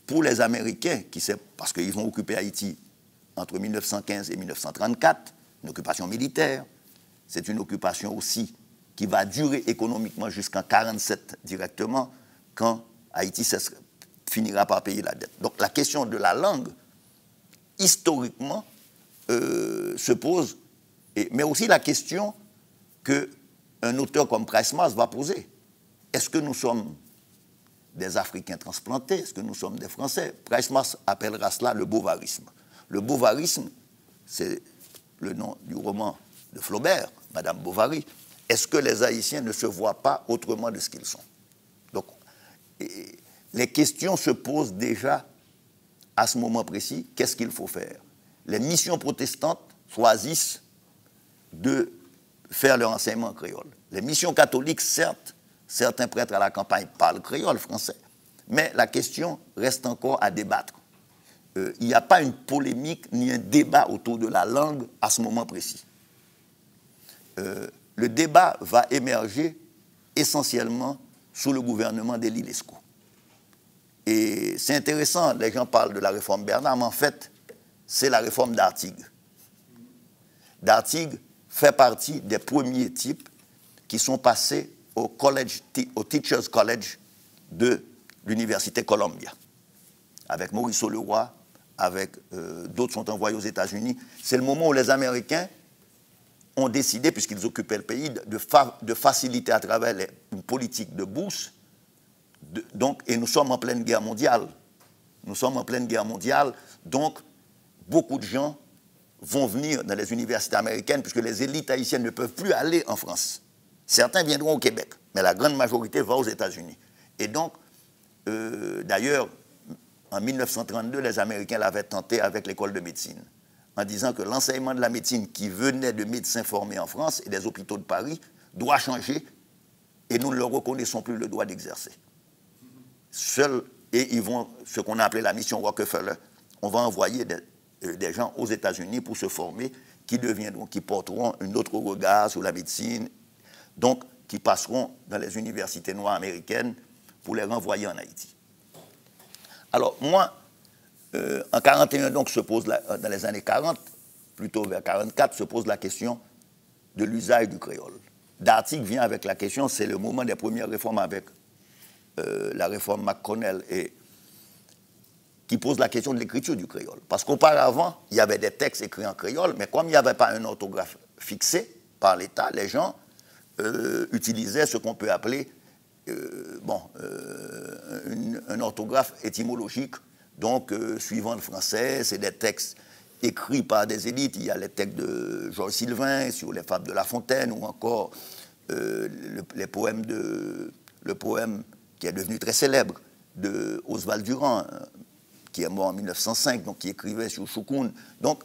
pour les Américains, parce qu'ils ont occupé Haïti entre 1915 et 1934, une occupation militaire, c'est une occupation aussi qui va durer économiquement jusqu'en 1947 directement, quand Haïti finira par payer la dette. Donc la question de la langue, historiquement, se pose, mais aussi la question qu'un auteur comme Price Mars va poser. Est-ce que nous sommes des Africains transplantés? Est-ce que nous sommes des Français? Price Mars appellera cela le bovarisme. Le bovarisme, c'est le nom du roman de Flaubert, Madame Bovary. Est-ce que les Haïtiens ne se voient pas autrement de ce qu'ils sont? Donc, les questions se posent déjà à ce moment précis. Qu'est-ce qu'il faut faire? Les missions protestantes choisissent de faire leur enseignement en créole. Les missions catholiques, certes, certains prêtres à la campagne parlent créole français, mais la question reste encore à débattre. Il n'y a pas une polémique ni un débat autour de la langue à ce moment précis. Le débat va émerger essentiellement sous le gouvernement d'Élie Lescaut. Et c'est intéressant, les gens parlent de la réforme Bernard, mais en fait, c'est la réforme d'Artigue. D'Artigue fait partie des premiers types qui sont passés au Teachers College de l'Université Columbia, avec Maurice Leroy, avec d'autres sont envoyés aux États-Unis. C'est le moment où les Américains ont décidé, puisqu'ils occupaient le pays, de faciliter à travers une politique de bourse. Et nous sommes en pleine guerre mondiale. Nous sommes en pleine guerre mondiale, donc beaucoup de gens vont venir dans les universités américaines, puisque les élites haïtiennes ne peuvent plus aller en France. Certains viendront au Québec, mais la grande majorité va aux États-Unis. Et donc, d'ailleurs, en 1932, les Américains l'avaient tenté avec l'école de médecine, en disant que l'enseignement de la médecine qui venait de médecins formés en France et des hôpitaux de Paris doit changer, et nous ne leur reconnaissons plus le droit d'exercer. Et ils vont, ce qu'on a appelé la mission Rockefeller, on va envoyer des gens aux États-Unis pour se former, qui porteront un autre regard sur la médecine, donc qui passeront dans les universités noires américaines pour les renvoyer en Haïti. Alors moi, en 1941, donc, dans les années 40, plutôt vers 1944, se pose la question de l'usage du créole. D'Artigue vient avec la question, c'est le moment des premières réformes avec la réforme McConnell, qui pose la question de l'écriture du créole. Parce qu'auparavant, il y avait des textes écrits en créole, mais comme il n'y avait pas un orthographe fixé par l'État, les gens utilisaient ce qu'on peut appeler un orthographe étymologique. Donc, suivant le français, c'est des textes écrits par des élites. Il y a les textes de Georges Sylvain sur les fables de La Fontaine, ou encore le poème qui est devenu très célèbre de Oswald Durand, qui est mort en 1905, donc qui écrivait sur Choukoun. Donc,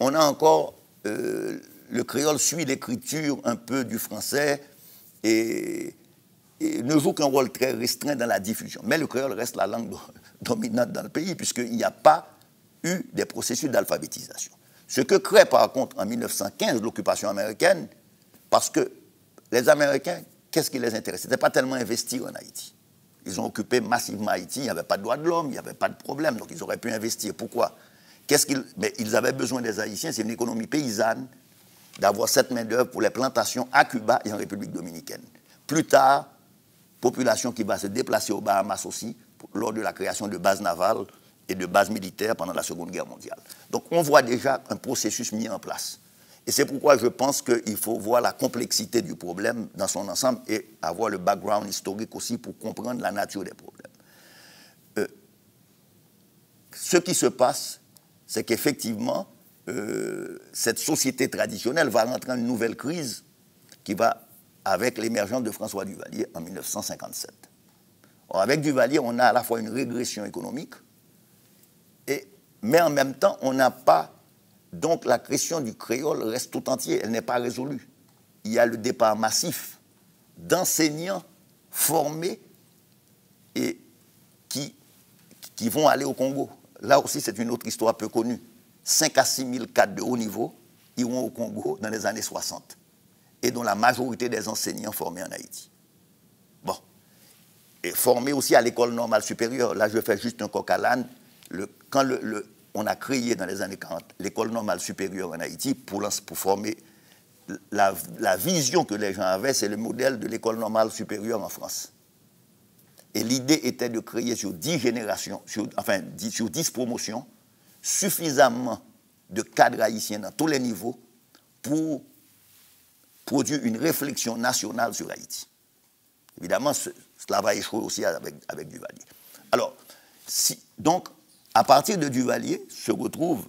on a encore... le créole suit l'écriture un peu du français et ne joue qu'un rôle très restreint dans la diffusion. Mais le créole reste la langue dominante dans le pays, puisqu'il n'y a pas eu des processus d'alphabétisation. Ce que crée par contre en 1915 l'occupation américaine, parce que les Américains, qu'est-ce qui les intéresse? Ce n'était pas tellement investir en Haïti. Ils ont occupé massivement Haïti, il n'y avait pas de droits de l'homme, il n'y avait pas de problème, donc ils auraient pu investir. Pourquoi? Mais ils avaient besoin des Haïtiens, c'est une économie paysanne, d'avoir cette main-d'œuvre pour les plantations à Cuba et en République dominicaine. Plus tard, population qui va se déplacer aux Bahamas aussi, lors de la création de bases navales et de bases militaires pendant la Seconde Guerre mondiale. Donc on voit déjà un processus mis en place. Et c'est pourquoi je pense qu'il faut voir la complexité du problème dans son ensemble et avoir le background historique aussi pour comprendre la nature des problèmes. Ce qui se passe, c'est qu'effectivement, cette société traditionnelle va rentrer dans une nouvelle crise qui va avec l'émergence de François Duvalier en 1957. Or, avec Duvalier, on a à la fois une régression économique, mais en même temps, on n'a pas... Donc, la question du créole reste tout entière, elle n'est pas résolue. Il y a le départ massif d'enseignants formés et qui vont aller au Congo. Là aussi, c'est une autre histoire peu connue. 5 à 6 000 cadres de haut niveau iront au Congo dans les années 60, et dont la majorité des enseignants formés en Haïti. Bon. Et formés aussi à l'école normale supérieure. Là, je fais juste un coq à l'âne. Quand on a créé dans les années 40 l'école normale supérieure en Haïti pour former la vision que les gens avaient, c'est le modèle de l'école normale supérieure en France. Et l'idée était de créer sur 10 générations, sur 10 promotions, suffisamment de cadres haïtiens dans tous les niveaux pour produire une réflexion nationale sur Haïti. Évidemment, cela va échouer aussi avec Duvalier. Alors, donc, à partir de Duvalier, se retrouvent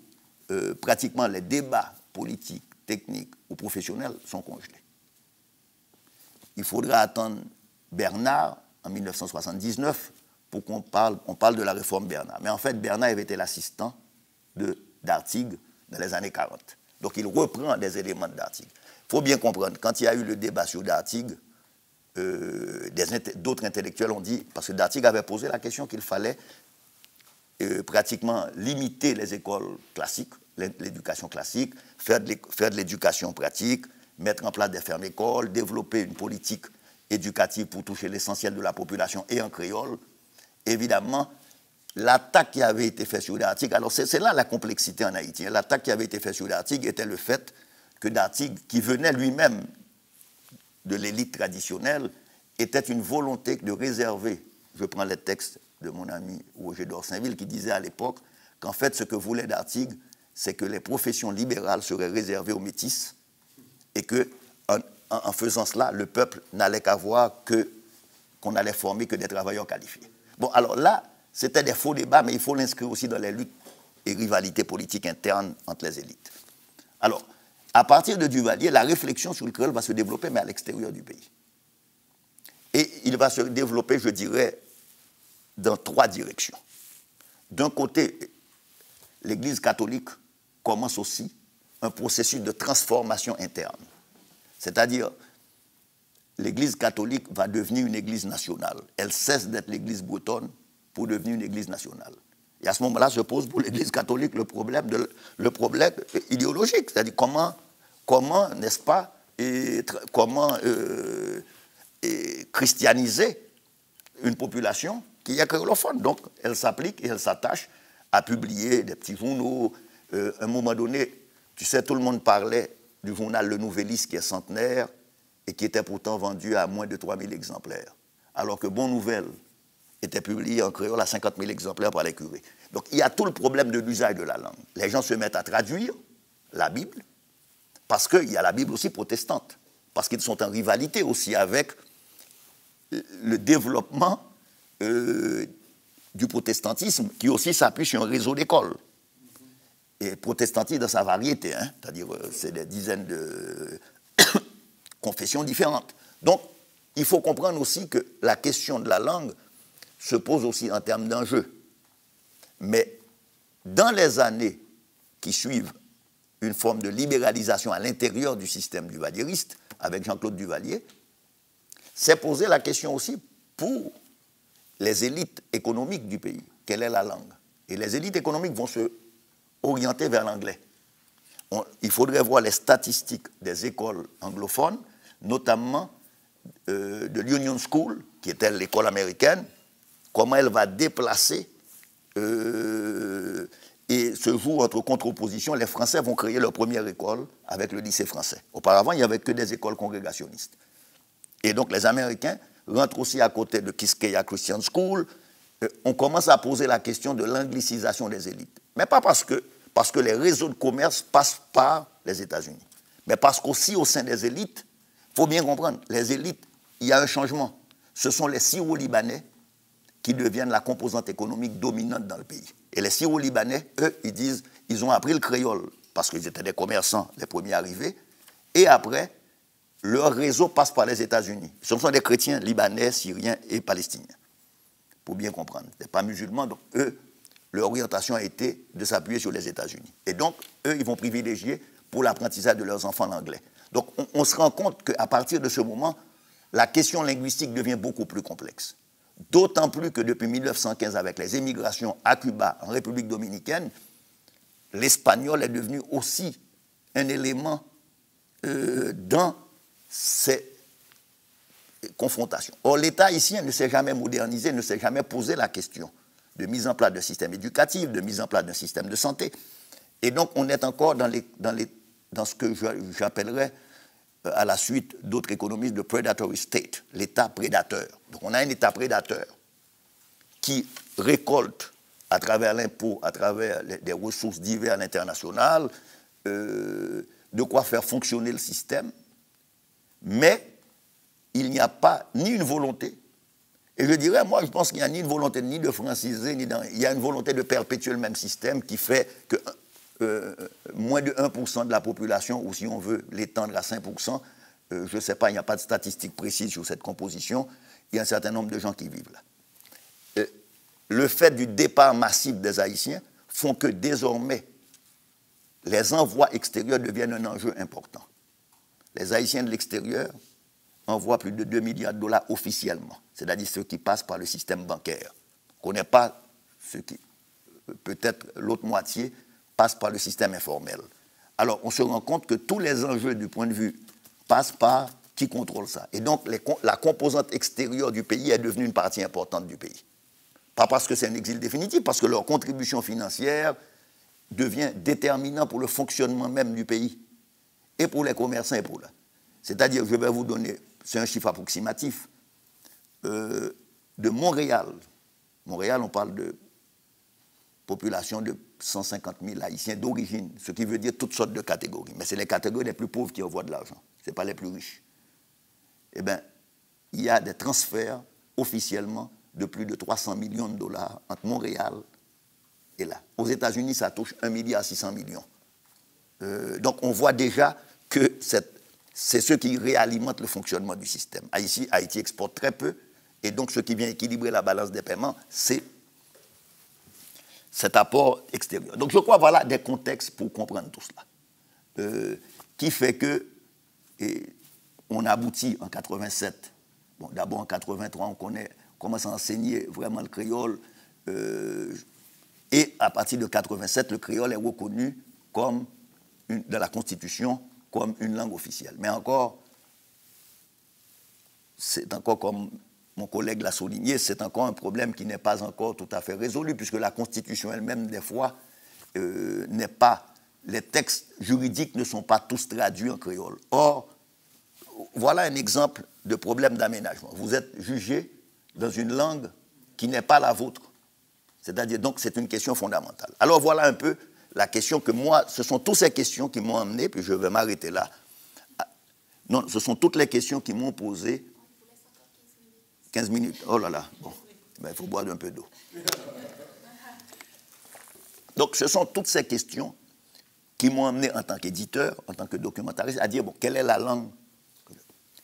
pratiquement les débats politiques, techniques ou professionnels sont congelés. Il faudra attendre Bernard en 1979 pour qu'on parle de la réforme Bernard. Mais en fait, Bernard avait été l'assistant d'Artigue dans les années 40. Donc il reprend des éléments d'Artigue. Il faut bien comprendre, quand il y a eu le débat sur d'Artigue, d'autres intellectuels ont dit, parce que d'Artigue avait posé la question qu'il fallait pratiquement limiter les écoles classiques, l'éducation classique, faire de l'éducation pratique, mettre en place des fermes écoles, développer une politique éducative pour toucher l'essentiel de la population et en créole. Évidemment, l'attaque qui avait été faite sur d'Artigue, alors c'est là la complexité en Haïti, l'attaque qui avait été faite sur d'Artigue était le fait que d'Artigue, qui venait lui-même de l'élite traditionnelle, était une volonté de réserver, je prends les textes de mon ami Roger d'Orsainville, qui disait à l'époque qu'en fait, ce que voulait d'Artigue, c'est que les professions libérales seraient réservées aux métis et qu'en faisant cela, le peuple n'allait qu'avoir qu'on allait former que des travailleurs qualifiés. Bon, alors là, c'était des faux débats, mais il faut l'inscrire aussi dans les luttes et rivalités politiques internes entre les élites. Alors, à partir de Duvalier, la réflexion sur le créole va se développer, mais à l'extérieur du pays. Et il va se développer, je dirais, dans 3 directions. D'un côté, l'Église catholique commence aussi un processus de transformation interne. C'est-à-dire, l'Église catholique va devenir une Église nationale. Elle cesse d'être l'Église bretonne pour devenir une Église nationale. Et à ce moment-là se pose pour l'Église catholique le problème idéologique, c'est-à-dire comment n'est-ce pas, christianiser une population qui est créolophone. Donc, elle s'applique et elle s'attache à publier des petits journaux. À un moment donné, tu sais, tout le monde parlait du journal Le Nouvelliste qui est centenaire et qui était pourtant vendu à moins de 3000 exemplaires. Alors que Bonne Nouvelle était publié en créole à 50 000 exemplaires par les curés. Donc, il y a tout le problème de l'usage de la langue. Les gens se mettent à traduire la Bible, parce qu'il y a la Bible aussi protestante, parce qu'ils sont en rivalité aussi avec le développement du protestantisme, qui aussi s'appuie sur un réseau d'écoles. Et protestantisme dans sa variété, hein, c'est-à-dire c'est des dizaines de confessions différentes. Donc, il faut comprendre aussi que la question de la langue se pose aussi en termes d'enjeux. Mais dans les années qui suivent une forme de libéralisation à l'intérieur du système duvalieriste, avec Jean-Claude Duvalier, s'est posée la question aussi pour les élites économiques du pays. Quelle est la langue? Et les élites économiques vont se orienter vers l'anglais. Il faudrait voir les statistiques des écoles anglophones, notamment de l'Union School, qui était l'école américaine, comment elle va déplacer et se joue entre contre-oppositions. Les Français vont créer leur première école avec le lycée français. Auparavant, il n'y avait que des écoles congrégationnistes. Et donc les Américains rentrent aussi à côté de Quisqueya Christian School. On commence à poser la question de l'anglicisation des élites. Mais pas parce que les réseaux de commerce passent par les États-Unis, mais parce qu'aussi au sein des élites, il faut bien comprendre, les élites, il y a un changement. Ce sont les Syro-Libanais qui deviennent la composante économique dominante dans le pays. Et les Syro-Libanais, eux, ils disent, ils ont appris le créole parce qu'ils étaient des commerçants, les premiers arrivés, et après, leur réseau passe par les États-Unis. Ce sont des chrétiens libanais, syriens et palestiniens, pour bien comprendre. Ce n'est pas musulmans, donc eux, leur orientation a été de s'appuyer sur les États-Unis. Et donc, eux, ils vont privilégier pour l'apprentissage de leurs enfants l'anglais. Donc, on se rend compte qu'à partir de ce moment, la question linguistique devient beaucoup plus complexe. D'autant plus que depuis 1915, avec les émigrations à Cuba, en République dominicaine, l'espagnol est devenu aussi un élément dans ces confrontations. Or, l'État haïtien ne s'est jamais modernisé, ne s'est jamais posé la question de mise en place d'un système éducatif, de mise en place d'un système de santé. Et donc, on est encore dans ce que j'appellerais, à la suite d'autres économistes, de predatory state, l'État prédateur. Donc, on a un État prédateur qui récolte à travers l'impôt, à travers des ressources diverses à l'international, de quoi faire fonctionner le système, mais il n'y a pas ni une volonté, et je dirais, moi, je pense qu'il n'y a ni une volonté ni de franciser, il y a une volonté de perpétuer le même système qui fait que moins de 1% de la population, ou si on veut l'étendre à 5%, je ne sais pas, il n'y a pas de statistiques précises sur cette composition, il y a un certain nombre de gens qui vivent là. Le fait du départ massif des Haïtiens font que désormais, les envois extérieurs deviennent un enjeu important. Les Haïtiens de l'extérieur envoient plus de 2 milliards de dollars officiellement, c'est-à-dire ceux qui passent par le système bancaire. On ne connaît pas ceux qui, peut-être l'autre moitié, passent par le système informel. Alors, on se rend compte que tous les enjeux du point de vue passent par qui contrôle ça. Et donc, la composante extérieure du pays est devenue une partie importante du pays. Pas parce que c'est un exil définitif, parce que leur contribution financière devient déterminant pour le fonctionnement même du pays, et pour les commerçants et pour là. C'est-à-dire, je vais vous donner, c'est un chiffre approximatif, de Montréal. Montréal, on parle de population de 150 000 Haïtiens d'origine, ce qui veut dire toutes sortes de catégories. Mais c'est les catégories les plus pauvres qui envoient de l'argent, ce n'est pas les plus riches. Eh bien, il y a des transferts officiellement de plus de 300 millions de dollars entre Montréal et là. Aux États-Unis, ça touche 1,6 milliard. Donc, on voit déjà que c'est ce qui réalimente le fonctionnement du système. Haïti exporte très peu, et donc ce qui vient équilibrer la balance des paiements, c'est cet apport extérieur. Donc, je crois, voilà des contextes pour comprendre tout cela, qui fait que on aboutit en 87. Bon, d'abord en 83, on commence à enseigner vraiment le créole, et à partir de 87, le créole est reconnu comme dans la Constitution comme une langue officielle. Mais encore, c'est encore comme mon collègue l'a souligné, c'est encore un problème qui n'est pas encore tout à fait résolu, puisque la Constitution elle-même, des fois, n'est pas... Les textes juridiques ne sont pas tous traduits en créole. Or, voilà un exemple de problème d'aménagement. Vous êtes jugé dans une langue qui n'est pas la vôtre. C'est-à-dire, donc, c'est une question fondamentale. Alors, voilà un peu la question que moi, ce sont toutes ces questions qui m'ont amené, puis je vais m'arrêter là. Non, ce sont toutes les questions qui m'ont posé. 15 minutes. Oh là là, bon, il faut boire un peu d'eau. Donc, ce sont toutes ces questions qui m'ont amené en tant qu'éditeur, en tant que documentariste, à dire, bon, quelle est la langue?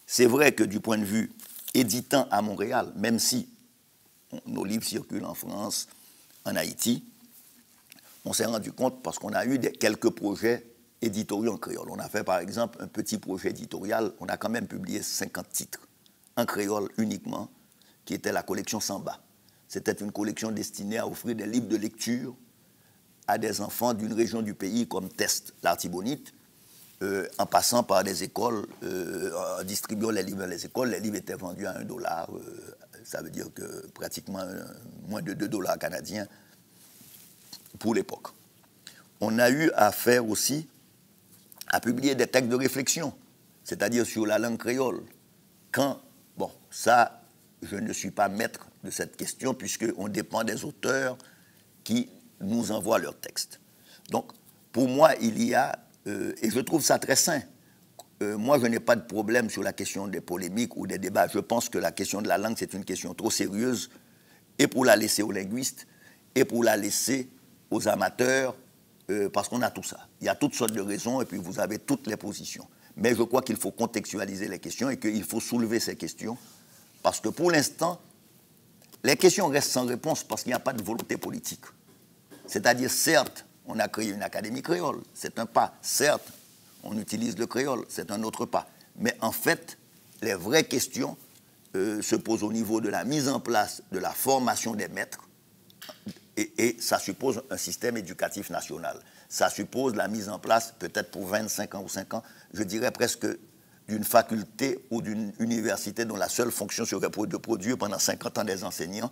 C'est vrai que du point de vue éditant à Montréal, même si nos livres circulent en France, en Haïti, on s'est rendu compte, parce qu'on a eu quelques projets éditoriaux en créole. On a fait, par exemple, un petit projet éditorial, on a quand même publié 50 titres en créole uniquement, qui était la collection Samba. C'était une collection destinée à offrir des livres de lecture à des enfants d'une région du pays comme Test, l'Artibonite, en passant par des écoles, en distribuant les livres dans les écoles. Les livres étaient vendus à $1, ça veut dire que pratiquement moins de $2 canadiens pour l'époque. On a eu à faire aussi, à publier des textes de réflexion, c'est-à-dire sur la langue créole. Quand, bon, ça, je ne suis pas maître de cette question, puisqu'on dépend des auteurs qui nous envoient leurs textes. Donc, pour moi, il y a, et je trouve ça très sain, moi, je n'ai pas de problème sur la question des polémiques ou des débats. Je pense que la question de la langue, c'est une question trop sérieuse, et pour la laisser aux linguistes, et pour la laisser aux amateurs, parce qu'on a tout ça. Il y a toutes sortes de raisons, et puis vous avez toutes les positions. Mais je crois qu'il faut contextualiser les questions et qu'il faut soulever ces questions. Parce que pour l'instant, les questions restent sans réponse parce qu'il n'y a pas de volonté politique. C'est-à-dire, certes, on a créé une académie créole, c'est un pas. Certes, on utilise le créole, c'est un autre pas. Mais en fait, les vraies questions se posent au niveau de la mise en place de la formation des maîtres. Et ça suppose un système éducatif national. Ça suppose la mise en place, peut-être pour 25 ans ou 5 ans, je dirais presque d'une faculté ou d'une université dont la seule fonction serait de produire pendant 50 ans des enseignants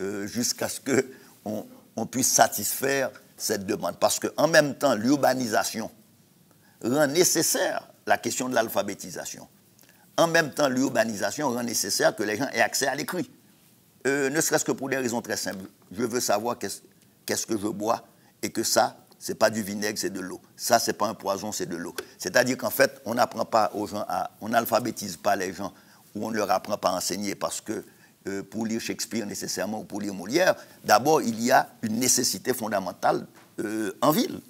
jusqu'à ce qu'on puisse satisfaire cette demande. Parce qu'en même temps, l'urbanisation rend nécessaire la question de l'alphabétisation. En même temps, l'urbanisation rend nécessaire que les gens aient accès à l'écrit. Ne serait-ce que pour des raisons très simples. Je veux savoir qu'est-ce que je bois et que ça, ce n'est pas du vinaigre, c'est de l'eau. Ça, ce n'est pas un poison, c'est de l'eau. C'est-à-dire qu'en fait, on n'apprend pas aux gens on n'alphabétise pas les gens ou on ne leur apprend pas à enseigner parce que pour lire Shakespeare nécessairement ou pour lire Molière, d'abord, il y a une nécessité fondamentale en ville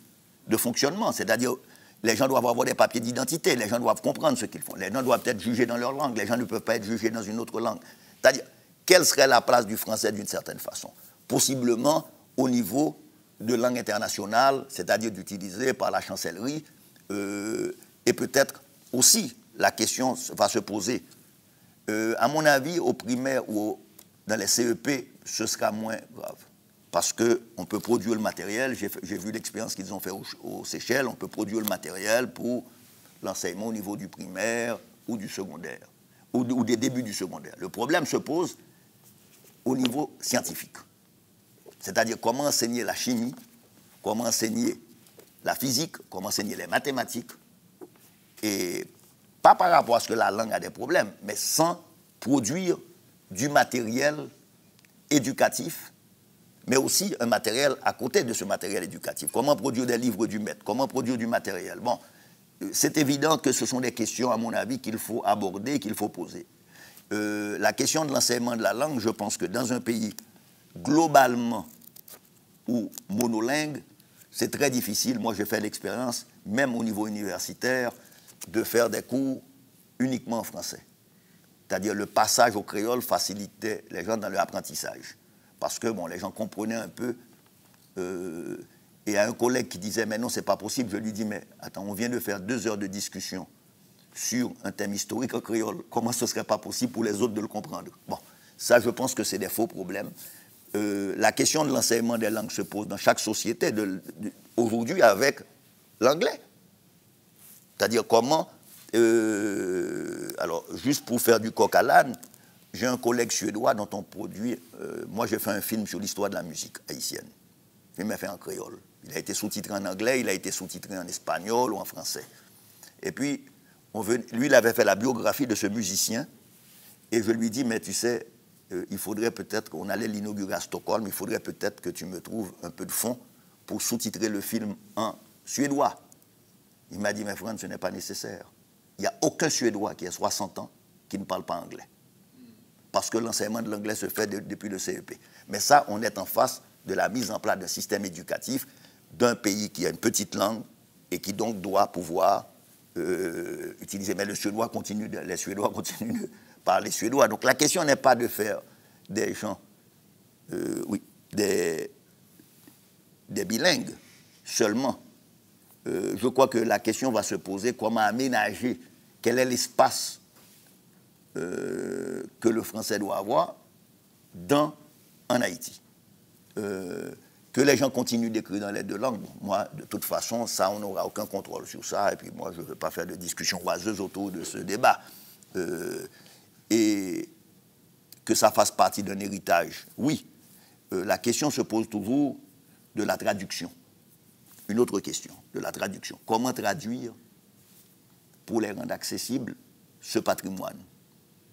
de fonctionnement. C'est-à-dire, les gens doivent avoir des papiers d'identité, les gens doivent comprendre ce qu'ils font, les gens doivent être jugés dans leur langue, les gens ne peuvent pas être jugés dans une autre langue. C'est-à-dire, quelle serait la place du français d'une certaine façon? Possiblement au niveau de langue internationale, c'est-à-dire d'utiliser par la chancellerie, et peut-être aussi la question va se poser. À mon avis, au primaire ou dans les CEP, ce sera moins grave. Parce qu'on peut produire le matériel, j'ai vu l'expérience qu'ils ont fait aux Seychelles, on peut produire le matériel pour l'enseignement au niveau du primaire ou du secondaire, ou des débuts du secondaire. Le problème se pose au niveau scientifique. C'est-à-dire comment enseigner la chimie, comment enseigner la physique, comment enseigner les mathématiques, et pas par rapport à ce que la langue a des problèmes, mais sans produire du matériel éducatif, mais aussi un matériel à côté de ce matériel éducatif. Comment produire des livres du maître, comment produire du matériel. Bon, c'est évident que ce sont des questions, à mon avis, qu'il faut aborder, qu'il faut poser. La question de l'enseignement de la langue, je pense que dans un pays globalement ou monolingue, c'est très difficile. Moi, j'ai fait l'expérience, même au niveau universitaire, de faire des cours uniquement en français. C'est-à-dire le passage au créole facilitait les gens dans leur apprentissage. Parce que, bon, les gens comprenaient un peu. Et il y a un collègue qui disait, mais non, c'est pas possible. Je lui dis, mais attends, on vient de faire 2 heures de discussion sur un thème historique en créole. Comment ce ne serait pas possible pour les autres de le comprendre? Bon, ça, je pense que c'est des faux problèmes. La question de l'enseignement des langues se pose dans chaque société aujourd'hui avec l'anglais. C'est-à-dire comment... alors, juste pour faire du coq à l'âne, j'ai un collègue suédois dont on produit... moi, j'ai fait un film sur l'histoire de la musique haïtienne. Il m'a fait en créole. Il a été sous-titré en anglais, il a été sous-titré en espagnol ou en français. Et puis, lui, il avait fait la biographie de ce musicien. Et je lui dis, mais tu sais, il faudrait peut-être qu'on allait l'inaugurer à Stockholm, il faudrait peut-être que tu me trouves un peu de fonds pour sous-titrer le film en suédois. Il m'a dit, mais Franck, ce n'est pas nécessaire. Il n'y a aucun Suédois qui a 60 ans qui ne parle pas anglais. Parce que l'enseignement de l'anglais se fait depuis le CEP. Mais ça, on est en face de la mise en place d'un système éducatif d'un pays qui a une petite langue et qui donc doit pouvoir utiliser. Mais les Suédois continuent de parler suédois. Donc la question n'est pas de faire des gens, des bilingues seulement. Je crois que la question va se poser comment aménager, quel est l'espace que le français doit avoir en Haïti. Que les gens continuent d'écrire dans les 2 langues. Moi, de toute façon, ça, on n'aura aucun contrôle sur ça. Et puis moi, je ne veux pas faire de discussion oiseuse autour de ce débat. Et que ça fasse partie d'un héritage. Oui, la question se pose toujours de la traduction. Une autre question, de la traduction. Comment traduire pour les rendre accessibles ce patrimoine,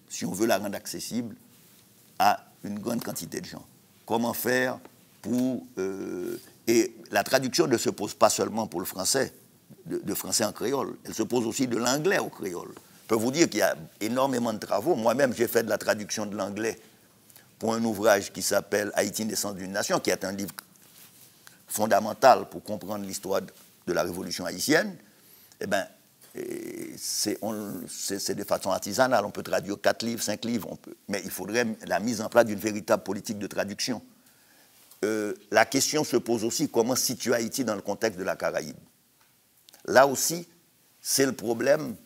si on veut la rendre accessible à une grande quantité de gens? Comment faire pour... et la traduction ne se pose pas seulement pour le français, de français en créole, elle se pose aussi de l'anglais au créole. Je peux vous dire qu'il y a énormément de travaux. Moi-même, j'ai fait de la traduction de l'anglais pour un ouvrage qui s'appelle « Haïti, naissance d'une nation », qui est un livre fondamental pour comprendre l'histoire de la révolution haïtienne. Eh bien, c'est de façon artisanale. On peut traduire 4 livres, 5 livres, mais il faudrait la mise en place d'une véritable politique de traduction. La question se pose aussi comment situer Haïti dans le contexte de la Caraïbe. Là aussi, c'est le problème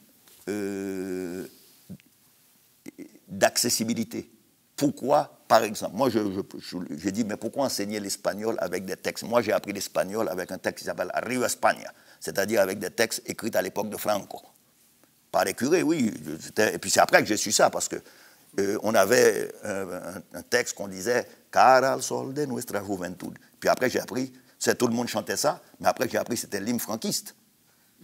d'accessibilité. Pourquoi, par exemple, moi j'ai dit, mais pourquoi enseigner l'espagnol avec des textes? Moi j'ai appris l'espagnol avec un texte qui s'appelle Rio España, c'est-à-dire avec des textes écrits à l'époque de Franco. Par les curés, oui. Et puis c'est après que j'ai su ça, parce que on avait un texte qu'on disait « Cara al sol de nuestra juventud ». Puis après j'ai appris, tout le monde chantait ça, mais après j'ai appris que c'était l'hymne franquiste.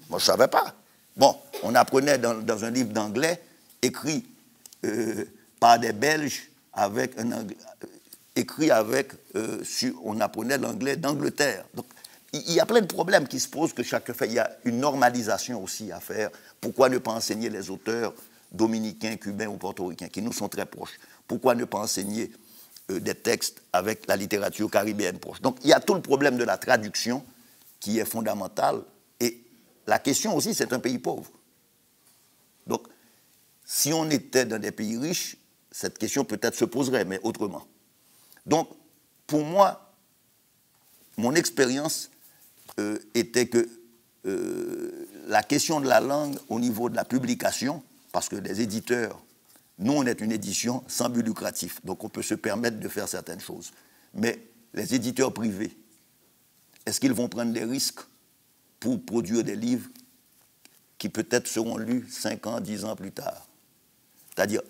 Moi je ne savais pas. Bon, on apprenait dans un livre d'anglais écrit par des Belges, avec un anglais, écrit avec, on apprenait l'anglais d'Angleterre. Donc, il y a plein de problèmes qui se posent que chacun fait. Il y a une normalisation aussi à faire. Pourquoi ne pas enseigner les auteurs dominicains, cubains ou portoricains, qui nous sont très proches? Pourquoi ne pas enseigner des textes avec la littérature caribéenne proche? Donc, il y a tout le problème de la traduction qui est fondamental. Et la question aussi, c'est un pays pauvre. Donc, si on était dans des pays riches, cette question peut-être se poserait, mais autrement. Donc, pour moi, mon expérience était que la question de la langue au niveau de la publication, parce que les éditeurs, nous, on est une édition sans but lucratif, donc on peut se permettre de faire certaines choses. Mais les éditeurs privés, est-ce qu'ils vont prendre des risques pour produire des livres qui peut-être seront lus 5 ans, 10 ans plus tard? C'est-à-dire,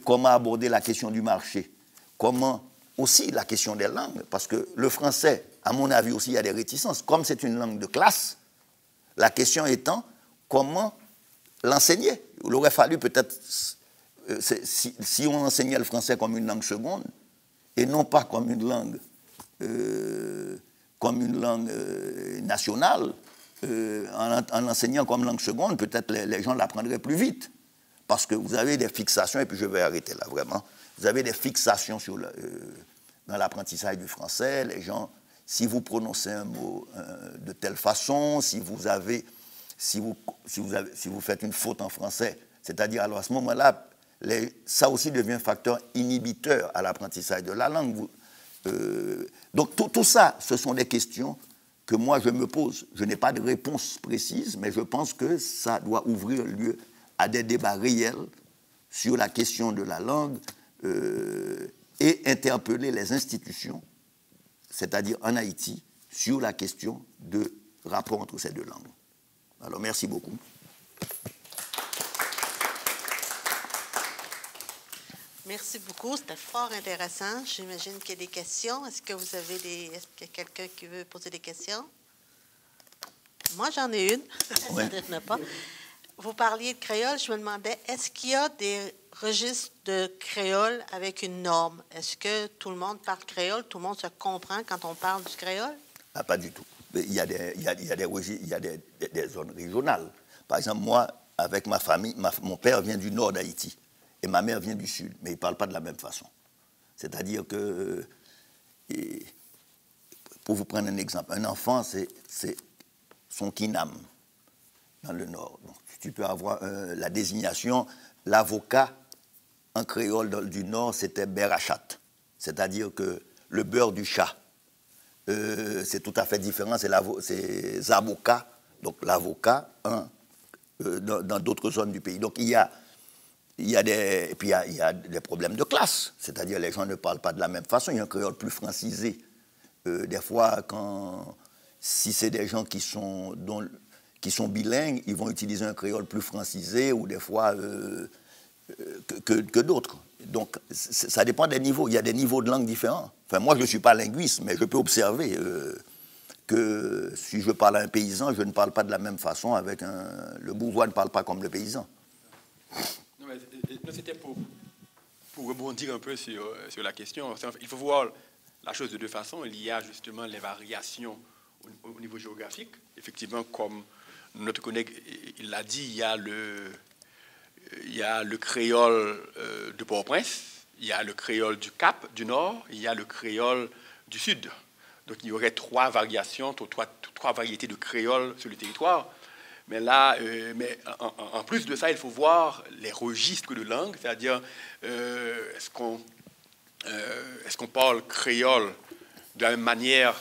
comment aborder la question du marché? Comment aussi la question des langues? Parce que le français, à mon avis aussi, il y a des réticences. Comme c'est une langue de classe, la question étant comment l'enseigner. Il aurait fallu peut-être, si on enseignait le français comme une langue seconde, et non pas comme une langue nationale, en l'enseignant comme langue seconde, peut-être les gens l'apprendraient plus vite. Parce que vous avez des fixations, et puis je vais arrêter là vraiment, vous avez des fixations dans l'apprentissage du français. Les gens, si vous prononcez un mot de telle façon, si vous faites une faute en français, c'est-à-dire alors à ce moment-là, ça aussi devient un facteur inhibiteur à l'apprentissage de la langue. Donc tout ça, ce sont des questions que moi je me pose. Je n'ai pas de réponse précise, mais je pense que ça doit ouvrir lieu à des débats réels sur la question de la langue et interpeller les institutions, c'est-à-dire en Haïti, sur la question de rapport entre ces deux langues. Alors, merci beaucoup. Merci beaucoup, c'était fort intéressant. J'imagine qu'il y a des questions. Est-ce qu'il y a quelqu'un qui veut poser des questions? Moi, j'en ai une. Ouais. Ça ne pas. Vous parliez de créole, je me demandais, est-ce qu'il y a des registres de créole avec une norme? Est-ce que tout le monde parle créole, tout le monde se comprend quand on parle du créole? Ah, pas du tout. Il y a des zones régionales. Par exemple, moi, avec ma famille, mon père vient du nord d'Haïti et ma mère vient du sud, mais ils ne parlent pas de la même façon. C'est-à-dire que, pour vous prendre un exemple, un enfant, c'est son kinam dans le nord. Donc, tu peux avoir la désignation, l'avocat en créole du nord, c'était berachat, c'est-à-dire que le beurre du chat. C'est tout à fait différent, c'est zaboka, donc l'avocat dans d'autres zones du pays. Donc il y a des problèmes de classe, c'est-à-dire les gens ne parlent pas de la même façon, il y a un créole plus francisé. Des fois, si c'est des gens qui sont bilingues, ils vont utiliser un créole plus francisé ou des fois que d'autres. Donc, ça dépend des niveaux. Il y a des niveaux de langue différents. Enfin, moi, je ne suis pas linguiste, mais je peux observer que si je parle à un paysan, je ne parle pas de la même façon avec le bourgeois ne parle pas comme le paysan. Non, mais c'était pour rebondir un peu sur la question. Il faut voir la chose de deux façons. Il y a justement les variations au niveau géographique. Effectivement, comme notre collègue il l'a dit, il y a le créole de Port-au-Prince, il y a le créole du Cap, du Nord, il y a le créole du Sud. Donc, il y aurait trois variations, trois variétés de créole sur le territoire. Mais là, en plus de ça, il faut voir les registres de langue, c'est-à-dire est-ce qu'on parle créole de la même manière,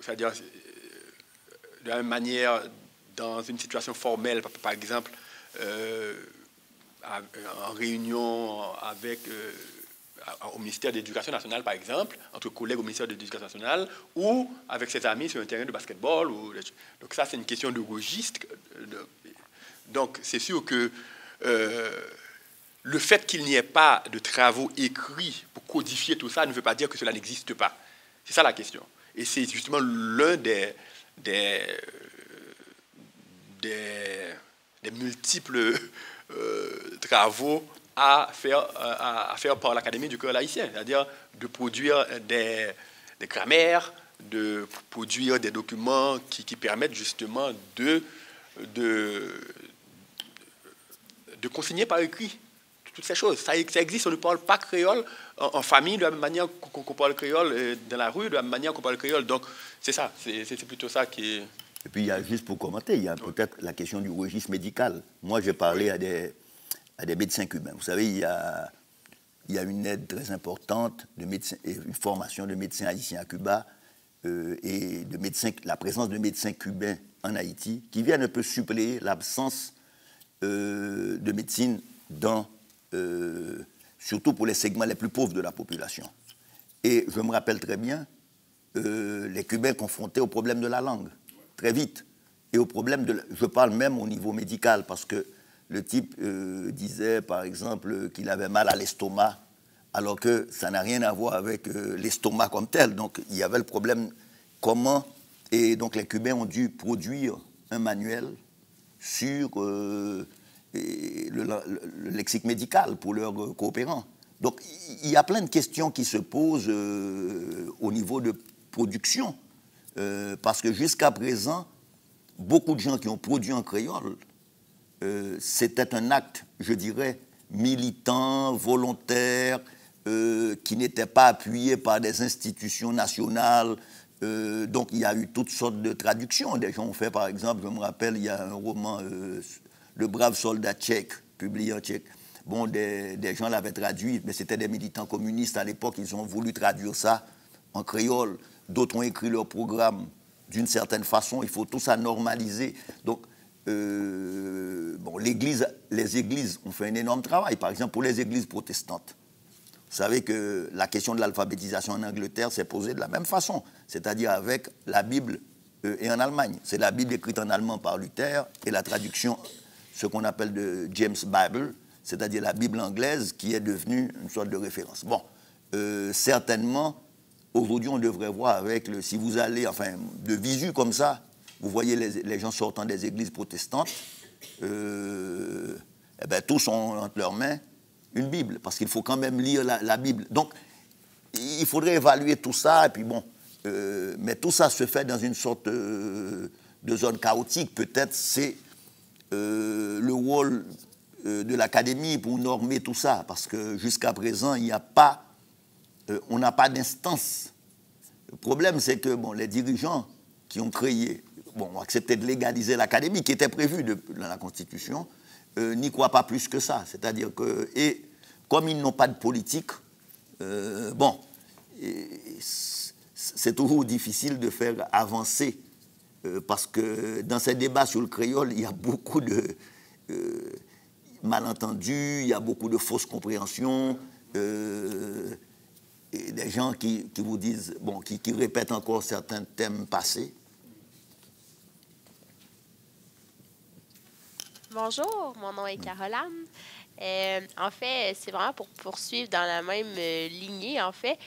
c'est-à-dire de la même manière dans une situation formelle, par exemple, en réunion avec au ministère de l'Éducation nationale, par exemple, entre collègues au ministère de l'Éducation nationale, ou avec ses amis sur un terrain de basketball. Donc ça, c'est une question de registre. Donc c'est sûr que le fait qu'il n'y ait pas de travaux écrits pour codifier tout ça ne veut pas dire que cela n'existe pas. C'est ça la question. Et c'est justement l'un des multiples travaux à faire par l'Académie du Créole haïtien, c'est-à-dire de produire des grammaires, de produire des documents qui permettent justement de consigner par écrit toutes ces choses. Ça existe, on ne parle pas créole en famille de la même manière qu'on parle créole dans la rue, de la même manière qu'on parle créole. Donc c'est ça, c'est plutôt ça qui est... Et puis, il y a, juste pour commenter, il y a peut-être la question du registre médical. Moi, j'ai parlé à des médecins cubains. Vous savez, il y a une aide très importante, une formation de médecins haïtiens à Cuba et la présence de médecins cubains en Haïti qui viennent un peu suppléer l'absence de médecine surtout pour les segments les plus pauvres de la population. Et je me rappelle très bien les Cubains confrontés au problème de la langue, très vite. Et au problème je parle même au niveau médical, parce que le type disait, par exemple, qu'il avait mal à l'estomac, alors que ça n'a rien à voir avec l'estomac comme tel. Donc, il y avait le problème comment... Et donc, les Cubains ont dû produire un manuel sur le lexique médical pour leurs coopérants. Donc, il y a plein de questions qui se posent au niveau de production, parce que jusqu'à présent, beaucoup de gens qui ont produit en créole, c'était un acte, je dirais, militant, volontaire, qui n'était pas appuyé par des institutions nationales. Donc, il y a eu toutes sortes de traductions. Des gens ont fait, par exemple, je me rappelle, il y a un roman, Le brave soldat tchèque, publié en tchèque. Bon, des gens l'avaient traduit, mais c'était des militants communistes à l'époque. Ils ont voulu traduire ça en créole. D'autres ont écrit leur programme d'une certaine façon. Il faut tout ça normaliser. Donc, les églises ont fait un énorme travail. Par exemple, pour les églises protestantes, vous savez que la question de l'alphabétisation en Angleterre s'est posée de la même façon, c'est-à-dire avec la Bible et en Allemagne. C'est la Bible écrite en allemand par Luther et la traduction, ce qu'on appelle de James Bible, c'est-à-dire la Bible anglaise qui est devenue une sorte de référence. Bon, certainement, aujourd'hui, on devrait voir avec si vous allez, enfin, de visu comme ça, vous voyez les gens sortant des églises protestantes, tous ont entre leurs mains une Bible, parce qu'il faut quand même lire la Bible. Donc, il faudrait évaluer tout ça, et puis bon, mais tout ça se fait dans une sorte de zone chaotique. Peut-être c'est le rôle de l'Académie pour normer tout ça, parce que jusqu'à présent, on n'a pas d'instance. Le problème, c'est que les dirigeants qui ont créé, ont accepté de légaliser l'Académie, qui était prévue dans la Constitution, n'y croient pas plus que ça. C'est-à-dire que, et comme ils n'ont pas de politique, c'est toujours difficile de faire avancer, parce que dans ces débats sur le créole, il y a beaucoup de malentendus, il y a beaucoup de fausses compréhensions, et des gens qui vous disent, qui répètent encore certains thèmes passés. Bonjour, mon nom est Caroline. En fait, c'est vraiment pour poursuivre dans la même lignée, en fait,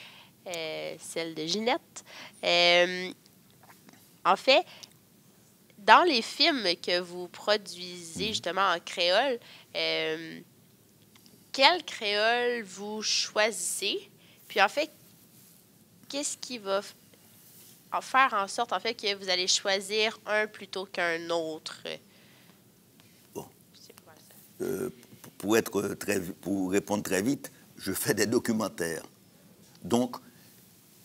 celle de Ginette. En fait, dans les films que vous produisez justement en créole, quel créole vous choisissez? Puis en fait, qu'est-ce qui va faire en sorte en fait que vous allez choisir un plutôt qu'un autre? Pour répondre très vite, je fais des documentaires. Donc,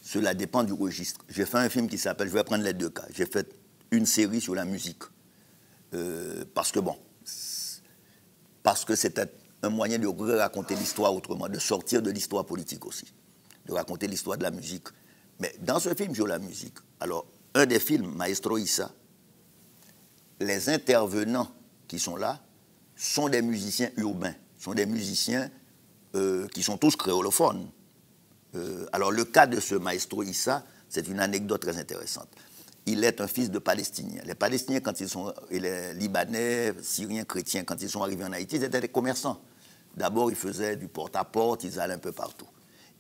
cela dépend du registre. J'ai fait un film qui s'appelle, je vais prendre les deux cas, j'ai fait une série sur la musique parce que c'était un moyen de raconter l'histoire autrement, de sortir de l'histoire politique aussi, de raconter l'histoire de la musique. Mais dans ce film, Joue la musique, alors, un des films, Maestro Issa, les intervenants qui sont là sont des musiciens urbains, sont des musiciens qui sont tous créolophones. Alors, le cas de ce Maestro Issa, c'est une anecdote très intéressante. Il est un fils de Palestiniens. Les Palestiniens, quand ils sont, et les Libanais, Syriens, chrétiens, quand ils sont arrivés en Haïti, ils étaient des commerçants. D'abord, ils faisaient du porte-à-porte, ils allaient un peu partout.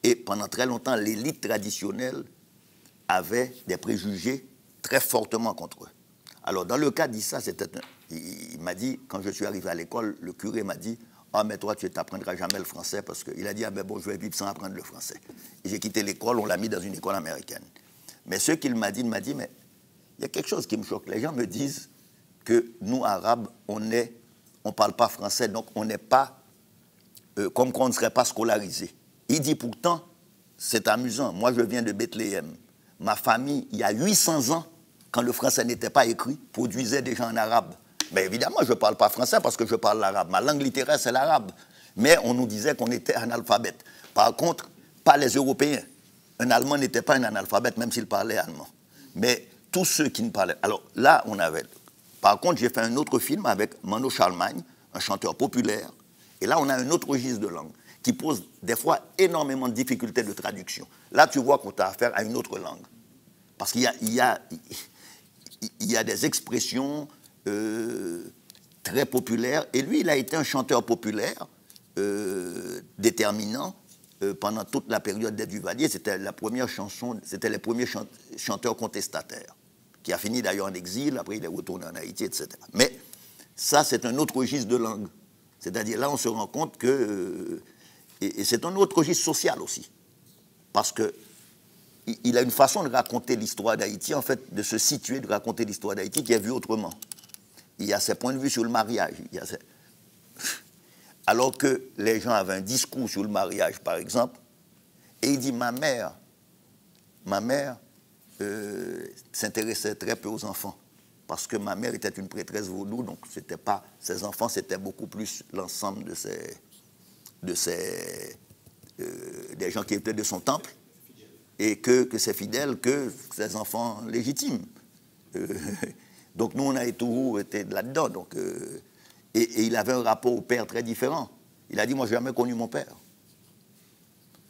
Et pendant très longtemps, l'élite traditionnelle avait des préjugés très fortement contre eux. Alors, dans le cas d'Issa, il m'a dit, quand je suis arrivé à l'école, le curé m'a dit, « Ah, mais toi, tu n'apprendras jamais le français, parce qu'il a dit, ah, ben bon, je vais vivre sans apprendre le français. » Et j'ai quitté l'école, on l'a mis dans une école américaine. Mais ce qu'il m'a dit, il m'a dit, mais il y a quelque chose qui me choque. Les gens me disent que nous, Arabes, on ne parle pas français, donc on n'est pas, comme qu'on ne serait pas scolarisé. Il dit pourtant, c'est amusant. Moi, je viens de Bethléem. Ma famille, il y a 800 ans, quand le français n'était pas écrit, produisait des gens en arabe. Mais évidemment, je ne parle pas français parce que je parle l'arabe. Ma langue littéraire, c'est l'arabe. Mais on nous disait qu'on était analphabète. Par contre, pas les Européens. Un Allemand n'était pas un analphabète, même s'il parlait allemand. Mais tous ceux qui ne parlaient... Alors là, on avait... Par contre, j'ai fait un autre film avec Mano Charlemagne, un chanteur populaire. Et là, on a un autre registre de langue qui pose des fois énormément de difficultés de traduction. Là, tu vois qu'on a affaire à une autre langue. Parce qu'il y a des expressions très populaires. Et lui, il a été un chanteur populaire déterminant pendant toute la période des Duvalier. C'était la première chanson, c'était les premiers chanteurs contestataires, qui a fini d'ailleurs en exil, après il est retourné en Haïti, etc. Mais ça, c'est un autre registre de langue. C'est-à-dire, là, on se rend compte que... et c'est un autre registre social aussi. Parce qu'il a une façon de raconter l'histoire d'Haïti, en fait, de se situer, de raconter l'histoire d'Haïti qui est vue autrement. Il y a ses points de vue sur le mariage. Alors que les gens avaient un discours sur le mariage, par exemple, et il dit, ma mère s'intéressait très peu aux enfants, parce que ma mère était une prêtresse vaudou, donc c'était pas ses enfants, c'était beaucoup plus l'ensemble des gens qui étaient de son temple, et que ses fidèles, que ses enfants légitimes. Donc nous, on a toujours été là-dedans. Donc, et il avait un rapport au père très différent. Il a dit, moi, je n'ai jamais connu mon père.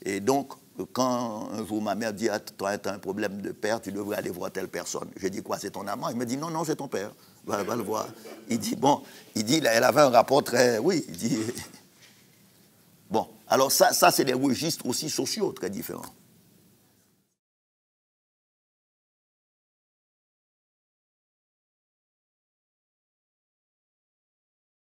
Et donc, quand un jour ma mère dit, ah, toi, tu as un problème de père, tu devrais aller voir telle personne. J'ai dit, quoi, c'est ton amant? Il me dit, non, non, c'est ton père. Va le voir. Il dit, bon, elle avait un rapport très... Oui, il dit... Bon, alors ça c'est des registres aussi sociaux très différents.